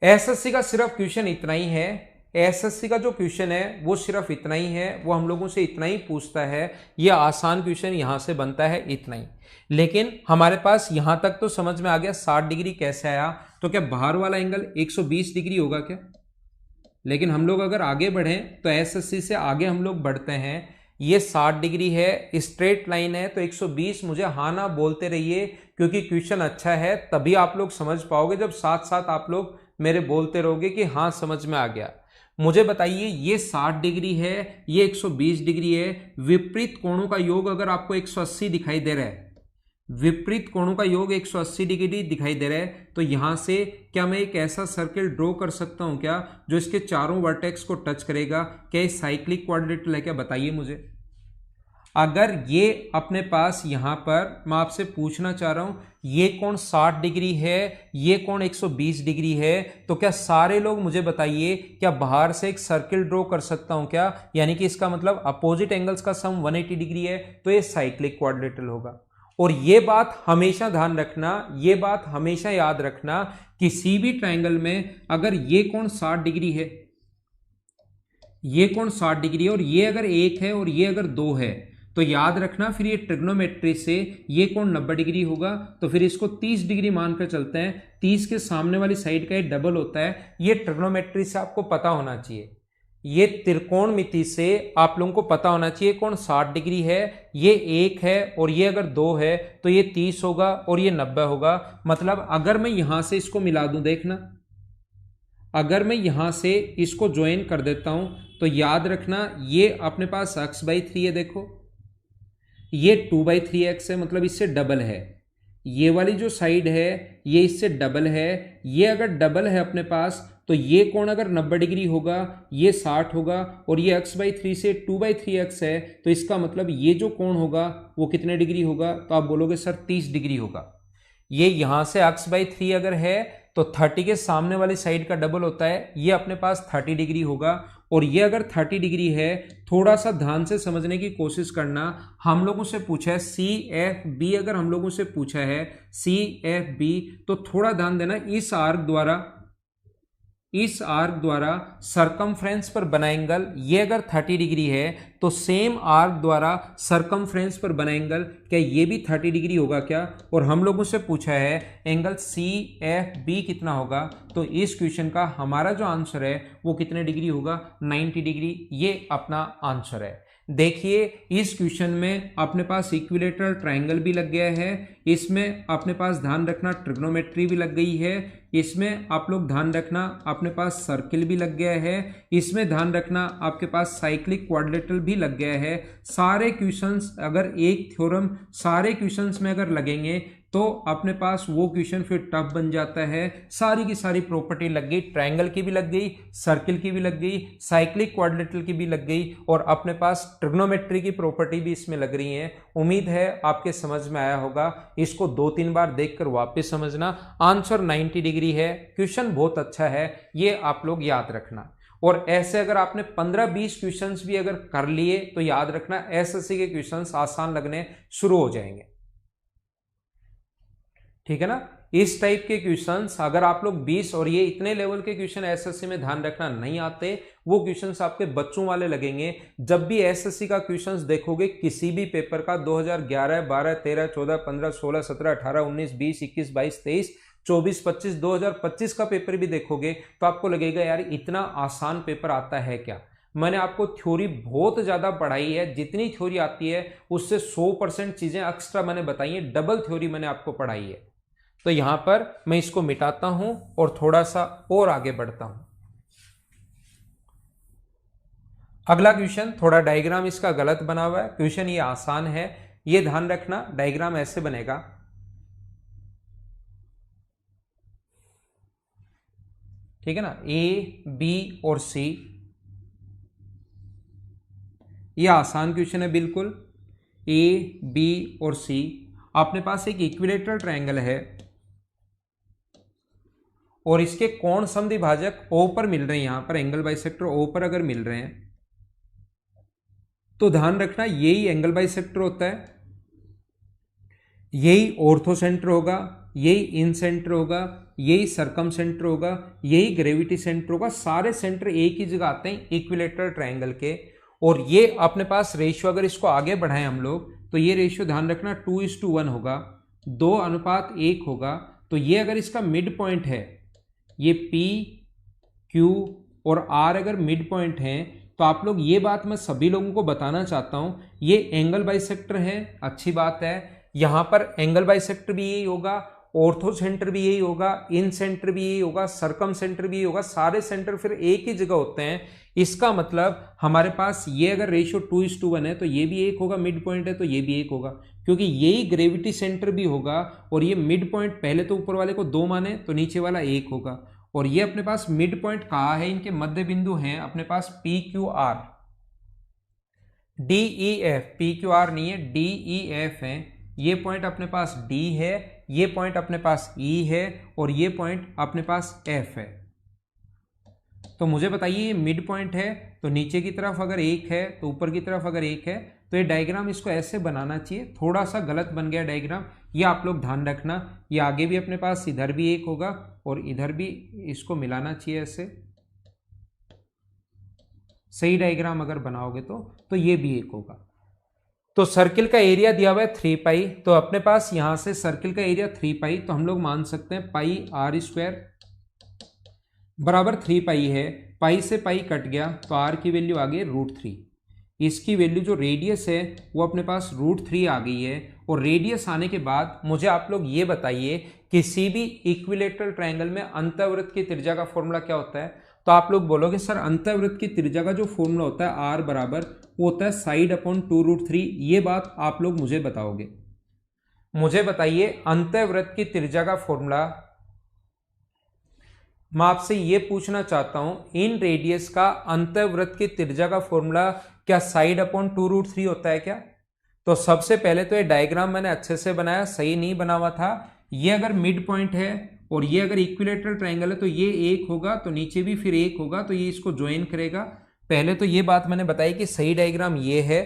एसएससी का सिर्फ क्वेश्चन इतना ही है। एसएससी का जो क्वेश्चन है वो सिर्फ इतना ही है, वो हम लोगों से इतना ही पूछता है। ये आसान क्वेश्चन यहां से बनता है, इतना ही। लेकिन हमारे पास यहां तक तो समझ में आ गया 60 डिग्री कैसे आया। तो क्या बाहर वाला एंगल 120 डिग्री होगा क्या? लेकिन हम लोग अगर आगे बढ़ें तो एसएससी से आगे हम लोग बढ़ते हैं। ये 60 डिग्री है, स्ट्रेट लाइन है, तो 120 मुझे हाँ ना बोलते रहिए, क्योंकि क्वेश्चन अच्छा है। तभी आप लोग समझ पाओगे जब साथ साथ आप लोग मेरे बोलते रहोगे कि हाँ समझ में आ गया। मुझे बताइए, ये 60 डिग्री है, ये 120 डिग्री है। विपरीत कोणों का योग अगर आपको 180 दिखाई दे रहा है, विपरीत कोणों का योग 180 डिग्री दिखाई दे रहा है, तो यहां से क्या मैं एक ऐसा सर्किल ड्रॉ कर सकता हूं क्या जो इसके चारों वर्टेक्स को टच करेगा? क्या ये साइक्लिक क्वाड्रिलेटरल है क्या? बताइए मुझे। अगर ये अपने पास यहां पर मैं आपसे पूछना चाह रहा हूं, ये कोण 60 डिग्री है, ये कोण 120 डिग्री है, तो क्या सारे लोग मुझे बताइए, क्या बाहर से एक सर्किल ड्रॉ कर सकता हूं क्या? यानी कि इसका मतलब अपोजिट एंगल्स का सम 180 डिग्री है, तो ये साइक्लिक क्वाड्रिलेटरल होगा। और ये बात हमेशा ध्यान रखना, ये बात हमेशा याद रखना, किसी भी ट्रायंगल में अगर ये कोण 60 डिग्री है, ये कोण 60 डिग्री है, और ये अगर 1 है और ये अगर 2 है, तो याद रखना फिर ये ट्रिग्नोमेट्री से ये कोण 90 डिग्री होगा। तो फिर इसको 30 डिग्री मानकर चलते हैं। 30 के सामने वाली साइड का ये डबल होता है। ये ट्रिग्नोमेट्री से आपको पता होना चाहिए, ये त्रिकोणमिति से आप लोगों को पता होना चाहिए। कोण 60 डिग्री है, ये 1 है और ये अगर 2 है, तो ये 30 होगा और ये 90 होगा। मतलब अगर मैं यहां से इसको मिला दूं, देखना, अगर मैं यहां से इसको ज्वाइन कर देता हूं, तो याद रखना ये अपने पास x/3 है। देखो ये 2/3x है, मतलब इससे डबल है। ये वाली जो साइड है ये इससे डबल है। ये अगर डबल है अपने पास, तो ये कोण अगर 90 डिग्री होगा, ये 60 होगा, और ये x/3 से 2/3x है, तो इसका मतलब ये जो कोण होगा वो कितने डिग्री होगा? तो आप बोलोगे सर 30 डिग्री होगा। ये यहां से x/3 अगर है तो 30 के सामने वाली साइड का डबल होता है, ये अपने पास 30 डिग्री होगा। और ये अगर 30 डिग्री है, थोड़ा सा ध्यान से समझने की कोशिश करना। हम लोगों से पूछा है CFB, अगर हम लोगों से पूछा है CFB, तो थोड़ा ध्यान देना, इस आर्क द्वारा सरकमफ्रेंस पर बना एंगल ये अगर 30 डिग्री है, तो सेम आर्क द्वारा सरकमफ्रेंस पर बना एंगल क्या ये भी 30 डिग्री होगा क्या? और हम लोगों से पूछा है एंगल CFB कितना होगा, तो इस क्वेश्चन का हमारा जो आंसर है वो कितने डिग्री होगा? 90 डिग्री। ये अपना आंसर है। देखिए इस क्वेश्चन में अपने पास इक्विलेटरल ट्रायंगल भी लग गया है, इसमें अपने पास ध्यान रखना ट्रिग्नोमेट्री भी लग गई है, इसमें आप लोग ध्यान रखना अपने पास सर्किल भी लग गया है, इसमें ध्यान रखना आपके पास साइक्लिक क्वाड्रिलेटरल भी लग गया है। सारे क्वेश्चंस अगर एक थ्योरम सारे क्वेश्चंस में अगर लगेंगे तो अपने पास वो क्वेश्चन फिर टफ बन जाता है। सारी की सारी प्रॉपर्टी लग गई, ट्रायंगल की भी लग गई, सर्किल की भी लग गई, साइक्लिक क्वाड्रिलेटरल की भी लग गई, और अपने पास ट्रिग्नोमेट्री की प्रॉपर्टी भी इसमें लग रही है। उम्मीद है आपके समझ में आया होगा। इसको 2-3 बार देखकर वापस समझना। आंसर 90 डिग्री है। क्वेश्चन बहुत अच्छा है, ये आप लोग याद रखना। और ऐसे अगर आपने 15-20 क्वेश्चंस भी अगर कर लिए तो याद रखना एसएससी के क्वेश्चंस आसान लगने शुरू हो जाएंगे। ठीक है ना? इस टाइप के क्वेश्चंस अगर आप लोग 20 और ये इतने लेवल के क्वेश्चन एसएससी में ध्यान रखना नहीं आते, वो क्वेश्चंस आपके बच्चों वाले लगेंगे। जब भी एसएससी का क्वेश्चंस देखोगे किसी भी पेपर का 2011, 12, 13, 14, 15, 16, 17, 18, 19, 20, 21, 22, 23, 24, 25, 2025 का पेपर भी देखोगे तो आपको लगेगा यार इतना आसान पेपर आता है क्या? मैंने आपको थ्योरी बहुत ज्यादा पढ़ाई है, जितनी थ्योरी आती है उससे 100% चीजें एक्स्ट्रा मैंने बताई है, डबल थ्योरी मैंने आपको पढ़ाई है। तो यहां पर मैं इसको मिटाता हूं और थोड़ा सा और आगे बढ़ता हूं। अगला क्वेश्चन, थोड़ा डायग्राम इसका गलत बना हुआ है, क्वेश्चन ये आसान है, ये ध्यान रखना। डायग्राम ऐसे बनेगा, ठीक है ना, A, B और C, ये आसान क्वेश्चन है बिल्कुल। ए, बी और सी, अपने पास एक इक्विलेटरल ट्रायंगल है और इसके कोण समद्विभाजक ओ पर मिल रहे हैं। यहां पर एंगल बाइसेक्टर ओ पर अगर मिल रहे हैं तो ध्यान रखना यही एंगल बाइसेक्टर होता है, यही ऑर्थो सेंटर होगा, यही इन सेंटर होगा, यही सरकम सेंटर होगा, यही ग्रेविटी सेंटर होगा। सारे सेंटर एक ही जगह आते हैं इक्विलेटरल ट्रायंगल के। और ये अपने पास रेशियो अगर इसको आगे बढ़ाएं हम लोग तो ये रेशियो ध्यान रखना 2:1 होगा, 2:1 होगा। तो ये अगर इसका मिड पॉइंट है, ये P, Q और R अगर मिड पॉइंट है तो आप लोग ये बात मैं सभी लोगों को बताना चाहता हूं, ये एंगल बाइसेक्टर है, अच्छी बात है। यहां पर एंगल बाइसेक्टर भी यही होगा, ऑर्थो सेंटर भी यही होगा, इन सेंटर भी यही होगा, सरकम सेंटर भी यही होगा, सारे सेंटर फिर एक ही जगह होते हैं। इसका मतलब हमारे पास ये अगर रेशियो 2:1 है तो ये भी एक होगा, मिड पॉइंट है तो ये भी एक होगा, क्योंकि यही ग्रेविटी सेंटर भी होगा। और ये मिड पॉइंट, पहले तो ऊपर वाले को 2 माने तो नीचे वाला 1 होगा। और ये अपने पास मिड पॉइंट कहाँ है, इनके मध्य बिंदु हैं अपने पास P Q R, D E F, P Q R नहीं है, डी ई एफ है। ये पॉइंट अपने पास डी है, ये पॉइंट अपने पास ई है और ये पॉइंट अपने पास एफ है। तो मुझे बताइए ये मिड पॉइंट है तो नीचे की तरफ अगर 1 है तो ऊपर की तरफ अगर 1 है, तो ये डायग्राम इसको ऐसे बनाना चाहिए। थोड़ा सा गलत बन गया डायग्राम, ये आप लोग ध्यान रखना। ये आगे भी अपने पास इधर भी 1 होगा और इधर भी, इसको मिलाना चाहिए ऐसे, सही डायग्राम अगर बनाओगे तो ये भी 1 होगा। तो सर्किल का एरिया दिया हुआ है 3 पाई, तो अपने पास यहां से सर्किल का एरिया 3 पाई, तो हम लोग मान सकते हैं पाई आर स्क्वायर बराबर 3 पाई है। पाई से पाई कट गया तो आर की वैल्यू आ गई √3। इसकी वैल्यू जो रेडियस है वो अपने पास √3 आ गई है। और रेडियस आने के बाद मुझे आप लोग ये बताइए, किसी भी इक्विलेटरल ट्रायंगल में अंतःवृत्त की त्रिज्या का फॉर्मूला क्या होता है? तो आप लोग बोलोगे सर अंतःवृत्त की त्रिज्या का जो फॉर्मूला होता है आर बराबर वो होता है साइड अपॉन 2√3। ये बात आप लोग मुझे बताओगे। मुझे बताइए अंतःवृत्त की त्रिज्या का फॉर्मूला, मैं आपसे ये पूछना चाहता हूं इन रेडियस का अंतःवृत्त की त्रिज्या का फॉर्मूला क्या साइड अपॉन 2√3 होता है क्या? तो सबसे पहले तो ये डायग्राम मैंने अच्छे से बनाया, सही नहीं बना हुआ था। ये अगर मिड पॉइंट है और ये अगर इक्विलेटरल ट्रायंगल है तो ये 1 होगा तो नीचे भी फिर 1 होगा, तो ये इसको ज्वाइन करेगा। पहले तो ये बात मैंने बताई कि सही डायग्राम ये है।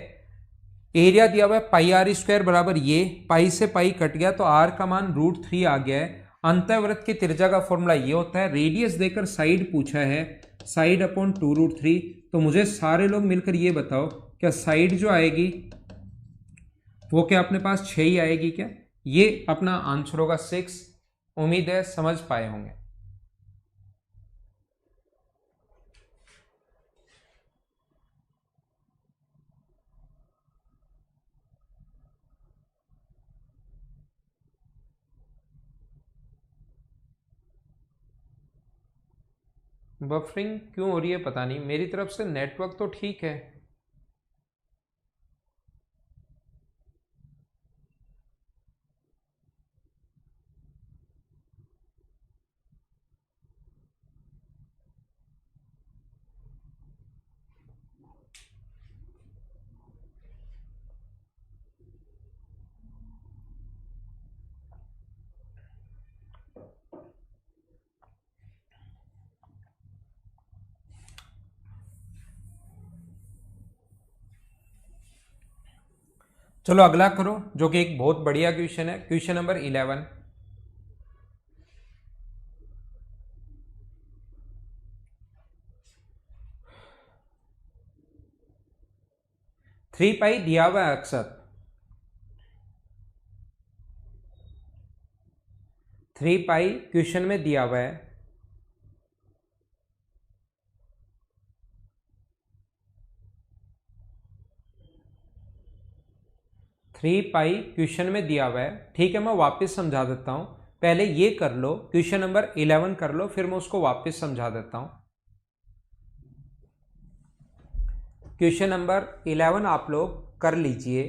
एरिया दिया हुआ है पाई आर स्क्वायर बराबर, ये पाई से पाई कट गया तो आर का मान √3 आ गया है। अंतःवृत्त की त्रिज्या का फॉर्मूला ये होता है, रेडियस देकर साइड पूछा है, साइड अपॉन 2√3। तो मुझे सारे लोग मिलकर ये बताओ क्या साइड जो आएगी वो क्या अपने पास 6 ही आएगी क्या? ये अपना आंसर होगा 6। उम्मीद है समझ पाए होंगे। बफरिंग क्यों हो रही है पता नहीं, मेरी तरफ से नेटवर्क तो ठीक है। चलो अगला करो, जो कि एक बहुत बढ़िया क्वेश्चन है, क्वेश्चन नंबर 11। 3 पाई दिया हुआ है अक्सर, 3 पाई क्वेश्चन में दिया हुआ है। थ्री पाई क्वेश्चन में दिया हुआ है, ठीक है। मैं वापस समझा देता हूं, पहले ये कर लो, क्वेश्चन नंबर 11 कर लो, फिर मैं उसको वापस समझा देता हूं। क्वेश्चन नंबर 11 आप लोग कर लीजिए।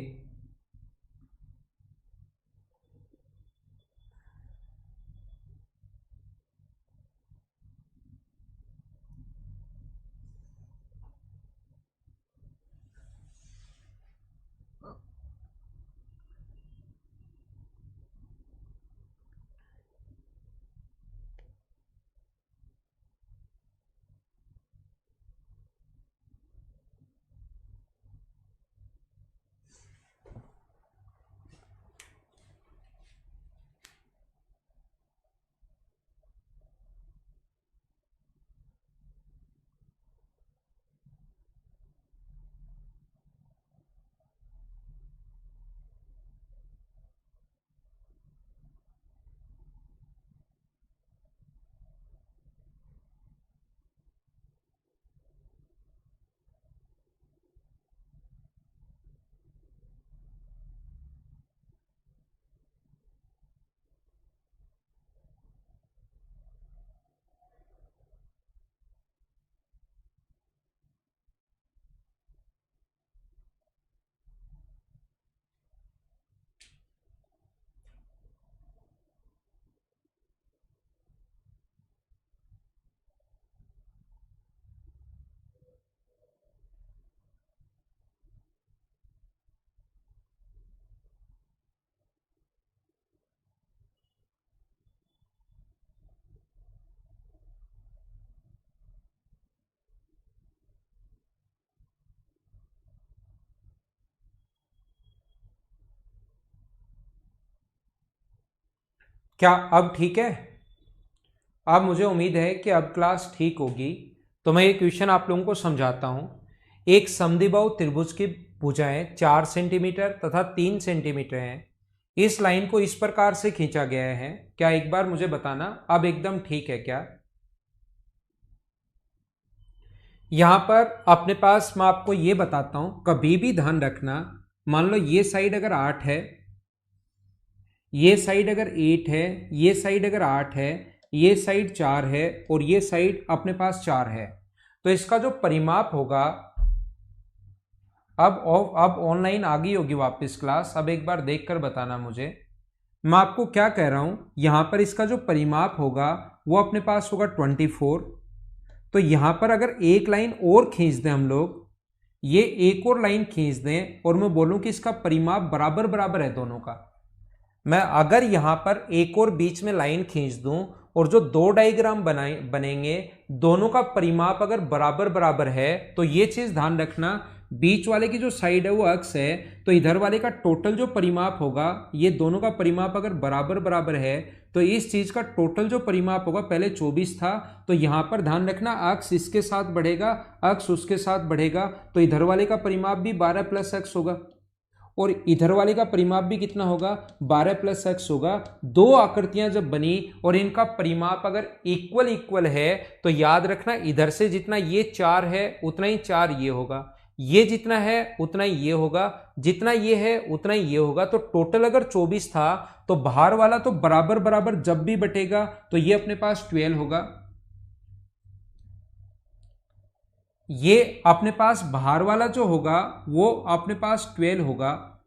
क्या अब ठीक है? अब मुझे उम्मीद है कि अब क्लास ठीक होगी। तो मैं ये क्वेश्चन आप लोगों को समझाता हूं। एक समद्विबाहु त्रिभुज की भुजाएं 4 सेंटीमीटर तथा 3 सेंटीमीटर हैं। इस लाइन को इस प्रकार से खींचा गया है। क्या एक बार मुझे बताना अब एकदम ठीक है क्या? यहां पर अपने पास मैं आपको ये बताता हूं, कभी भी ध्यान रखना, मान लो ये साइड अगर 8 है, ये साइड अगर 8 है, ये साइड अगर 8 है, ये साइड 4 है और ये साइड अपने पास 4 है, तो इसका जो परिमाप होगा, अब ऑनलाइन आ गई होगी वापस क्लास, अब एक बार देखकर बताना मुझे। मैं आपको क्या कह रहा हूं, यहां पर इसका जो परिमाप होगा वो अपने पास होगा 24। तो यहां पर अगर एक लाइन और खींच दें हम लोग, ये एक और लाइन खींच दें और मैं बोलूं कि इसका परिमाप बराबर बराबर है दोनों का, मैं अगर यहां पर एक और बीच में लाइन खींच दूं और जो दो डायग्राम बनेंगे दोनों का परिमाप अगर बराबर बराबर है, तो ये चीज ध्यान रखना, बीच वाले की जो साइड है वो अक्स है, तो इधर वाले का टोटल जो परिमाप होगा, ये दोनों का परिमाप अगर बराबर बराबर है, तो इस चीज का टोटल जो परिमाप होगा, पहले 24 था, तो यहां पर ध्यान रखना अक्स इसके साथ बढ़ेगा, अक्स उसके साथ बढ़ेगा, तो इधर वाले का परिमाप भी 12 प्लस एक्स होगा और इधर वाले का परिमाप भी कितना होगा, 12 प्लस एक्स होगा। दो आकृतियां जब बनी और इनका परिमाप अगर इक्वल इक्वल है, तो याद रखना इधर से जितना ये 4 है उतना ही 4 ये होगा, ये जितना है उतना ही ये होगा, जितना ये है उतना ही ये होगा। तो टोटल अगर 24 था तो बाहर वाला तो बराबर बराबर जब भी बटेगा तो ये अपने पास 12 होगा, ये अपने पास बाहर वाला जो होगा वो अपने पास 12 होगा,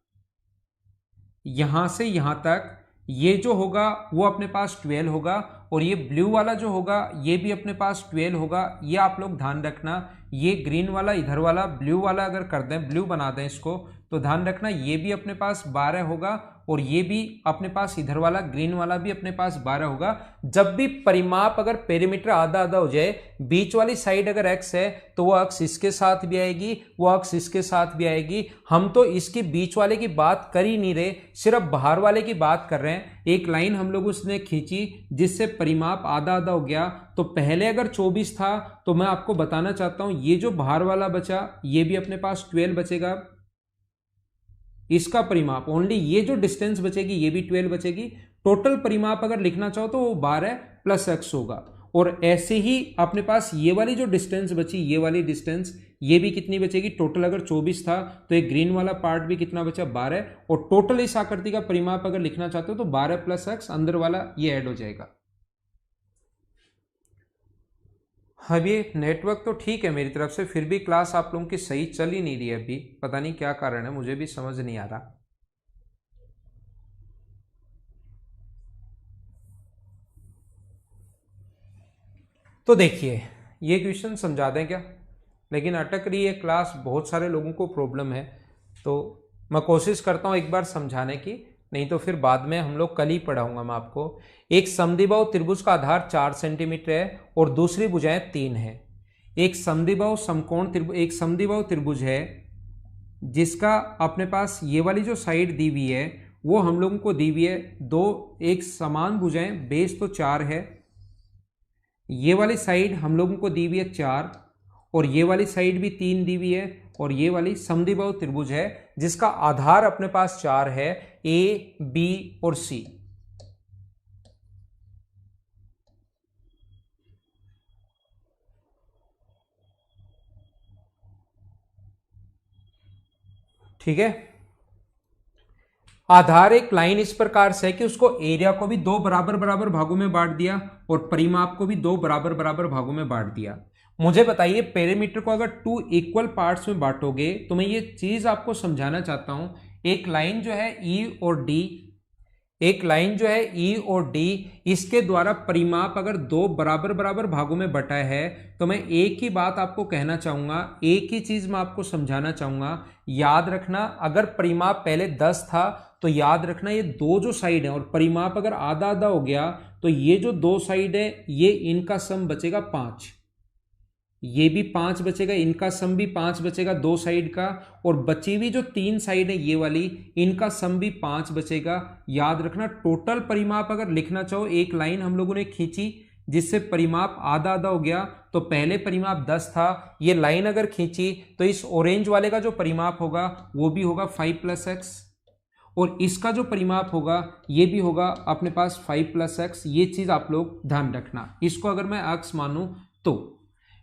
यहां से यहां तक ये जो होगा वो अपने पास 12 होगा, और ये ब्लू वाला जो होगा ये भी अपने पास 12 होगा। ये आप लोग ध्यान रखना, ये ग्रीन वाला इधर वाला ब्लू वाला अगर कर दें, ब्लू बना दें इसको, तो ध्यान रखना ये भी अपने पास 12 होगा और ये भी अपने पास इधर वाला ग्रीन वाला भी अपने पास 12 होगा। जब भी परिमाप अगर पेरीमीटर आधा आधा हो जाए, बीच वाली साइड अगर एक्स है तो वो अक्स इसके साथ भी आएगी, वो अक्स इसके साथ भी आएगी। हम तो इसकी बीच वाले की बात कर ही नहीं रहे, सिर्फ बाहर वाले की बात कर रहे हैं। एक लाइन हम लोग उसने खींची जिससे परिमाप आधा आधा हो गया, तो पहले अगर 24 था तो मैं आपको बताना चाहता हूं ये जो बाहर वाला बचा ये भी अपने पास 12 बचेगा, इसका परिमाप ओनली ये जो डिस्टेंस बचेगी ये भी 12 बचेगी। टोटल परिमाप अगर लिखना चाहो तो वो 12 प्लस एक्स होगा। और ऐसे ही अपने पास ये वाली जो डिस्टेंस बची, ये वाली डिस्टेंस ये भी कितनी बचेगी, टोटल अगर 24 था तो एक ग्रीन वाला पार्ट भी कितना बचा, 12, और टोटल इस आकृति का परिमाप अगर लिखना चाहते हो तो 12 प्लस एक्स, अंदर वाला ये ऐड हो जाएगा। अब ये नेटवर्क तो ठीक है मेरी तरफ से, फिर भी क्लास आप लोगों की सही चल ही नहीं रही है अभी, पता नहीं क्या कारण है, मुझे भी समझ नहीं आ रहा। तो देखिए ये क्वेश्चन समझा दें क्या, लेकिन अटक रही है क्लास, बहुत सारे लोगों को प्रॉब्लम है, तो मैं कोशिश करता हूँ एक बार समझाने की, नहीं तो फिर बाद में हम लोग कल ही पढ़ाऊंगा मैं आपको। एक समद्विबाहु त्रिभुज का आधार 4 सेंटीमीटर है और दूसरी भुजाएं 3 है। एक समद्विबाहु समकोण त्रिभुज, एक समद्विबाहु त्रिभुज है जिसका अपने पास ये वाली जो साइड दी हुई है वो हम लोगों को दी हुई है दो एक समान भुजाएं, बेस तो 4 है, ये वाली साइड हम लोगों को दी हुई है 4 और ये वाली साइड भी 3 दी हुई है, और ये वाली समद्विबाहु त्रिभुज है जिसका आधार अपने पास 4 है, ए बी और सी। ठीक है, आधार एक लाइन इस प्रकार से है कि उसको एरिया को भी दो बराबर बराबर भागों में बांट दिया और परिमाप को भी दो बराबर बराबर भागों में बांट दिया। मुझे बताइए पेरीमीटर को अगर 2 इक्वल पार्ट्स में बांटोगे, तो मैं ये चीज आपको समझाना चाहता हूं। एक लाइन जो है ई और डी, एक लाइन जो है ई और डी, इसके द्वारा परिमाप अगर दो बराबर बराबर भागों में बटा है, तो मैं एक ही बात आपको कहना चाहूंगा, एक ही चीज मैं आपको समझाना चाहूंगा। याद रखना अगर परिमाप पहले 10 था तो याद रखना ये दो जो साइड है और परिमाप अगर आधा आधा हो गया तो ये जो दो साइड है ये इनका सम बचेगा 5। ये भी 5 बचेगा, इनका सम भी 5 बचेगा दो साइड का, और बची हुई जो 3 साइड है ये वाली, इनका सम भी 5 बचेगा। याद रखना टोटल परिमाप अगर लिखना चाहो, एक लाइन हम लोगों ने खींची जिससे परिमाप आधा आधा हो गया, तो पहले परिमाप 10 था, ये लाइन अगर खींची तो इस ऑरेंज वाले का जो परिमाप होगा वो भी होगा 5 + x, और इसका जो परिमाप होगा ये भी होगा अपने पास 5 + x। ये चीज आप लोग ध्यान रखना। इसको अगर मैं x मानूं तो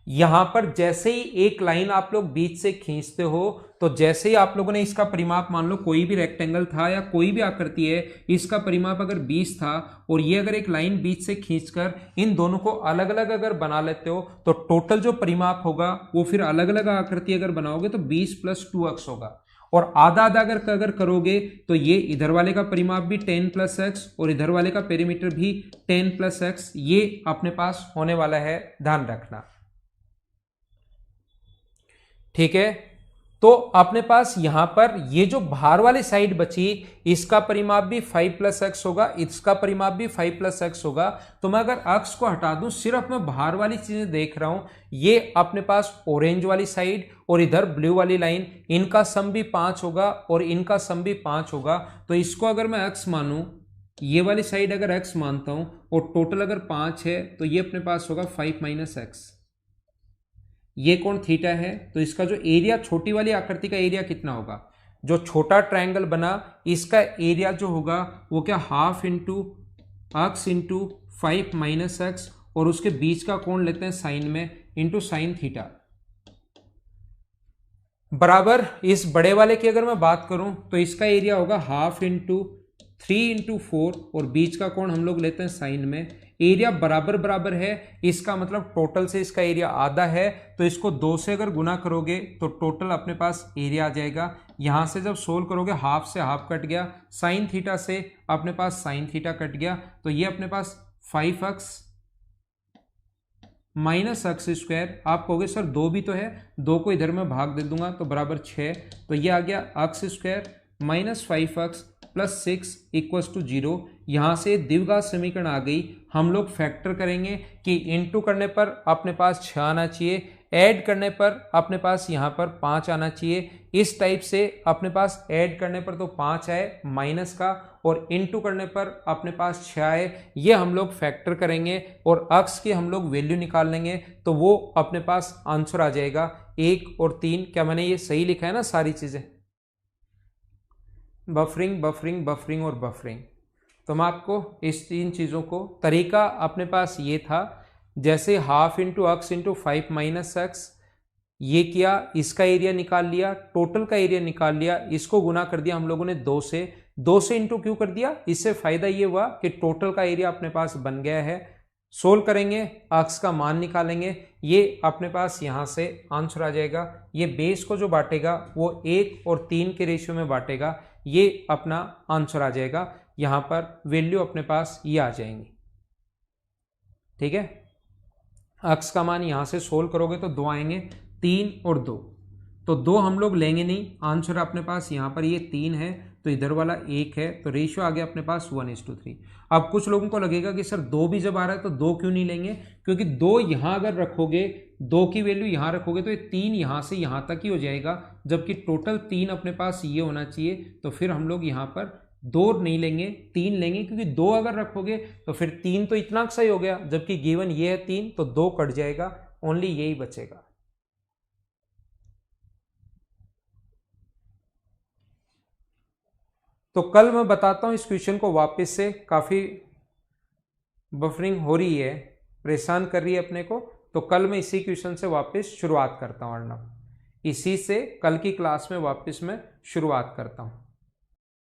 यहां पर जैसे ही एक लाइन आप लोग बीच से खींचते हो, तो जैसे ही आप लोगों ने इसका परिमाप, मान लो कोई भी रेक्टेंगल था या कोई भी आकृति है, इसका परिमाप अगर 20 था और ये अगर एक लाइन बीच से खींचकर इन दोनों को अलग अलग अगर बना लेते हो, तो टोटल जो परिमाप होगा वो फिर अलग अलग आकृति अगर बनाओगे तो 20 + 2x होगा। और आधा आधा अगर करोगे तो ये इधर वाले का परिमाप भी 10 + x और इधर वाले का पेरीमीटर भी 10 + x, ये अपने पास होने वाला है, ध्यान रखना। ठीक है, तो अपने पास यहां पर ये जो बाहर वाली साइड बची, इसका परिमाप भी 5 + x होगा, इसका परिमाप भी 5 + x होगा। तो मैं अगर x को हटा दूं, सिर्फ मैं बाहर वाली चीजें देख रहा हूं, ये अपने पास ऑरेंज वाली साइड और इधर ब्लू वाली लाइन, इनका सम भी 5 होगा और इनका सम भी 5 होगा। तो इसको अगर मैं x मानूं, ये वाली साइड अगर x मानता हूं और टोटल अगर 5 है, तो ये अपने पास होगा 5 - x। ये कोण थीटा है, तो इसका जो एरिया, छोटी वाली आकृति का एरिया कितना होगा, जो छोटा ट्रायंगल बना इसका एरिया जो होगा वो क्या, ½ × x × 5 - x, और उसके बीच का कोण लेते हैं साइन में, इंटू साइन थीटा, बराबर इस बड़े वाले की अगर मैं बात करूं तो इसका एरिया होगा ½ × 3 × 4, और बीच का कोण हम लोग लेते हैं साइन में। एरिया बराबर बराबर है, इसका मतलब टोटल से इसका एरिया आधा है, तो इसको 2 से अगर गुना करोगे तो टोटल अपने पास एरिया आ जाएगा। यहां से जब सोल्व करोगे ½ से ½ कट गया, साइन थीटा से अपने पास साइन थीटा कट गया, तो ये अपने पास 5x - x²। आप कहोगे सर 2 भी तो है, 2 को इधर में भाग दे दूंगा तो बराबर 6, तो ये आ गया x² - 5x + 6 = 0। यहां से द्विघात समीकरण आ गई। हम लोग फैक्टर करेंगे कि इंटू करने पर अपने पास 6 आना चाहिए, ऐड करने पर अपने पास यहां पर 5 आना चाहिए। इस टाइप से अपने पास ऐड करने पर तो 5 आए माइनस का, और इंटू करने पर अपने पास 6 आए। ये हम लोग फैक्टर करेंगे और x की हम लोग वैल्यू निकाल लेंगे, तो वो अपने पास आंसर आ जाएगा 1 और 3। क्या मैंने ये सही लिखा है ना सारी चीजें? बफरिंग बफरिंग बफरिंग और बफरिंग। तो मैं आपको इस 3 चीज़ों को, तरीका अपने पास ये था, जैसे ½ × x × 5 - x, ये किया, इसका एरिया निकाल लिया, टोटल का एरिया निकाल लिया, इसको गुना कर दिया हम लोगों ने 2 से। 2 से इंटू क्यों कर दिया? इससे फायदा ये हुआ कि टोटल का एरिया अपने पास बन गया है। सोल्व करेंगे, x का मान निकालेंगे, ये अपने पास यहाँ से आंसर आ जाएगा। ये बेस को जो बांटेगा वो 1 और 3 के रेशियो में बांटेगा, ये अपना आंसर आ जाएगा। यहाँ पर वैल्यू अपने पास ये आ जाएंगी। ठीक है, x का मान यहाँ से सोल्व करोगे तो 2 आएंगे, 3 और 2, तो 2 हम लोग लेंगे नहीं। आंसर अपने पास यहाँ पर ये 3 है, तो इधर वाला 1 है, तो रेशियो आ गया अपने पास 1:3। अब कुछ लोगों को लगेगा कि सर 2 भी जब आ रहा है तो 2 क्यों नहीं लेंगे? क्योंकि 2 यहाँ अगर रखोगे, 2 की वैल्यू यहाँ रखोगे तो ये 3 यहाँ से यहाँ तक ही हो जाएगा, जबकि टोटल 3 अपने पास ये होना चाहिए। तो फिर हम लोग यहाँ पर 2 नहीं लेंगे, 3 लेंगे, क्योंकि 2 अगर रखोगे तो फिर 3 तो इतना सही हो गया, जबकि गिवन ये है 3, तो 2 कट जाएगा, ओनली यही बचेगा। तो कल मैं बताता हूं इस क्वेश्चन को वापस से, काफी बफरिंग हो रही है, परेशान कर रही है अपने को, तो कल मैं इसी क्वेश्चन से वापस शुरुआत करता हूं। अर्णव, इसी से कल की क्लास में वापस मैं शुरुआत करता हूं।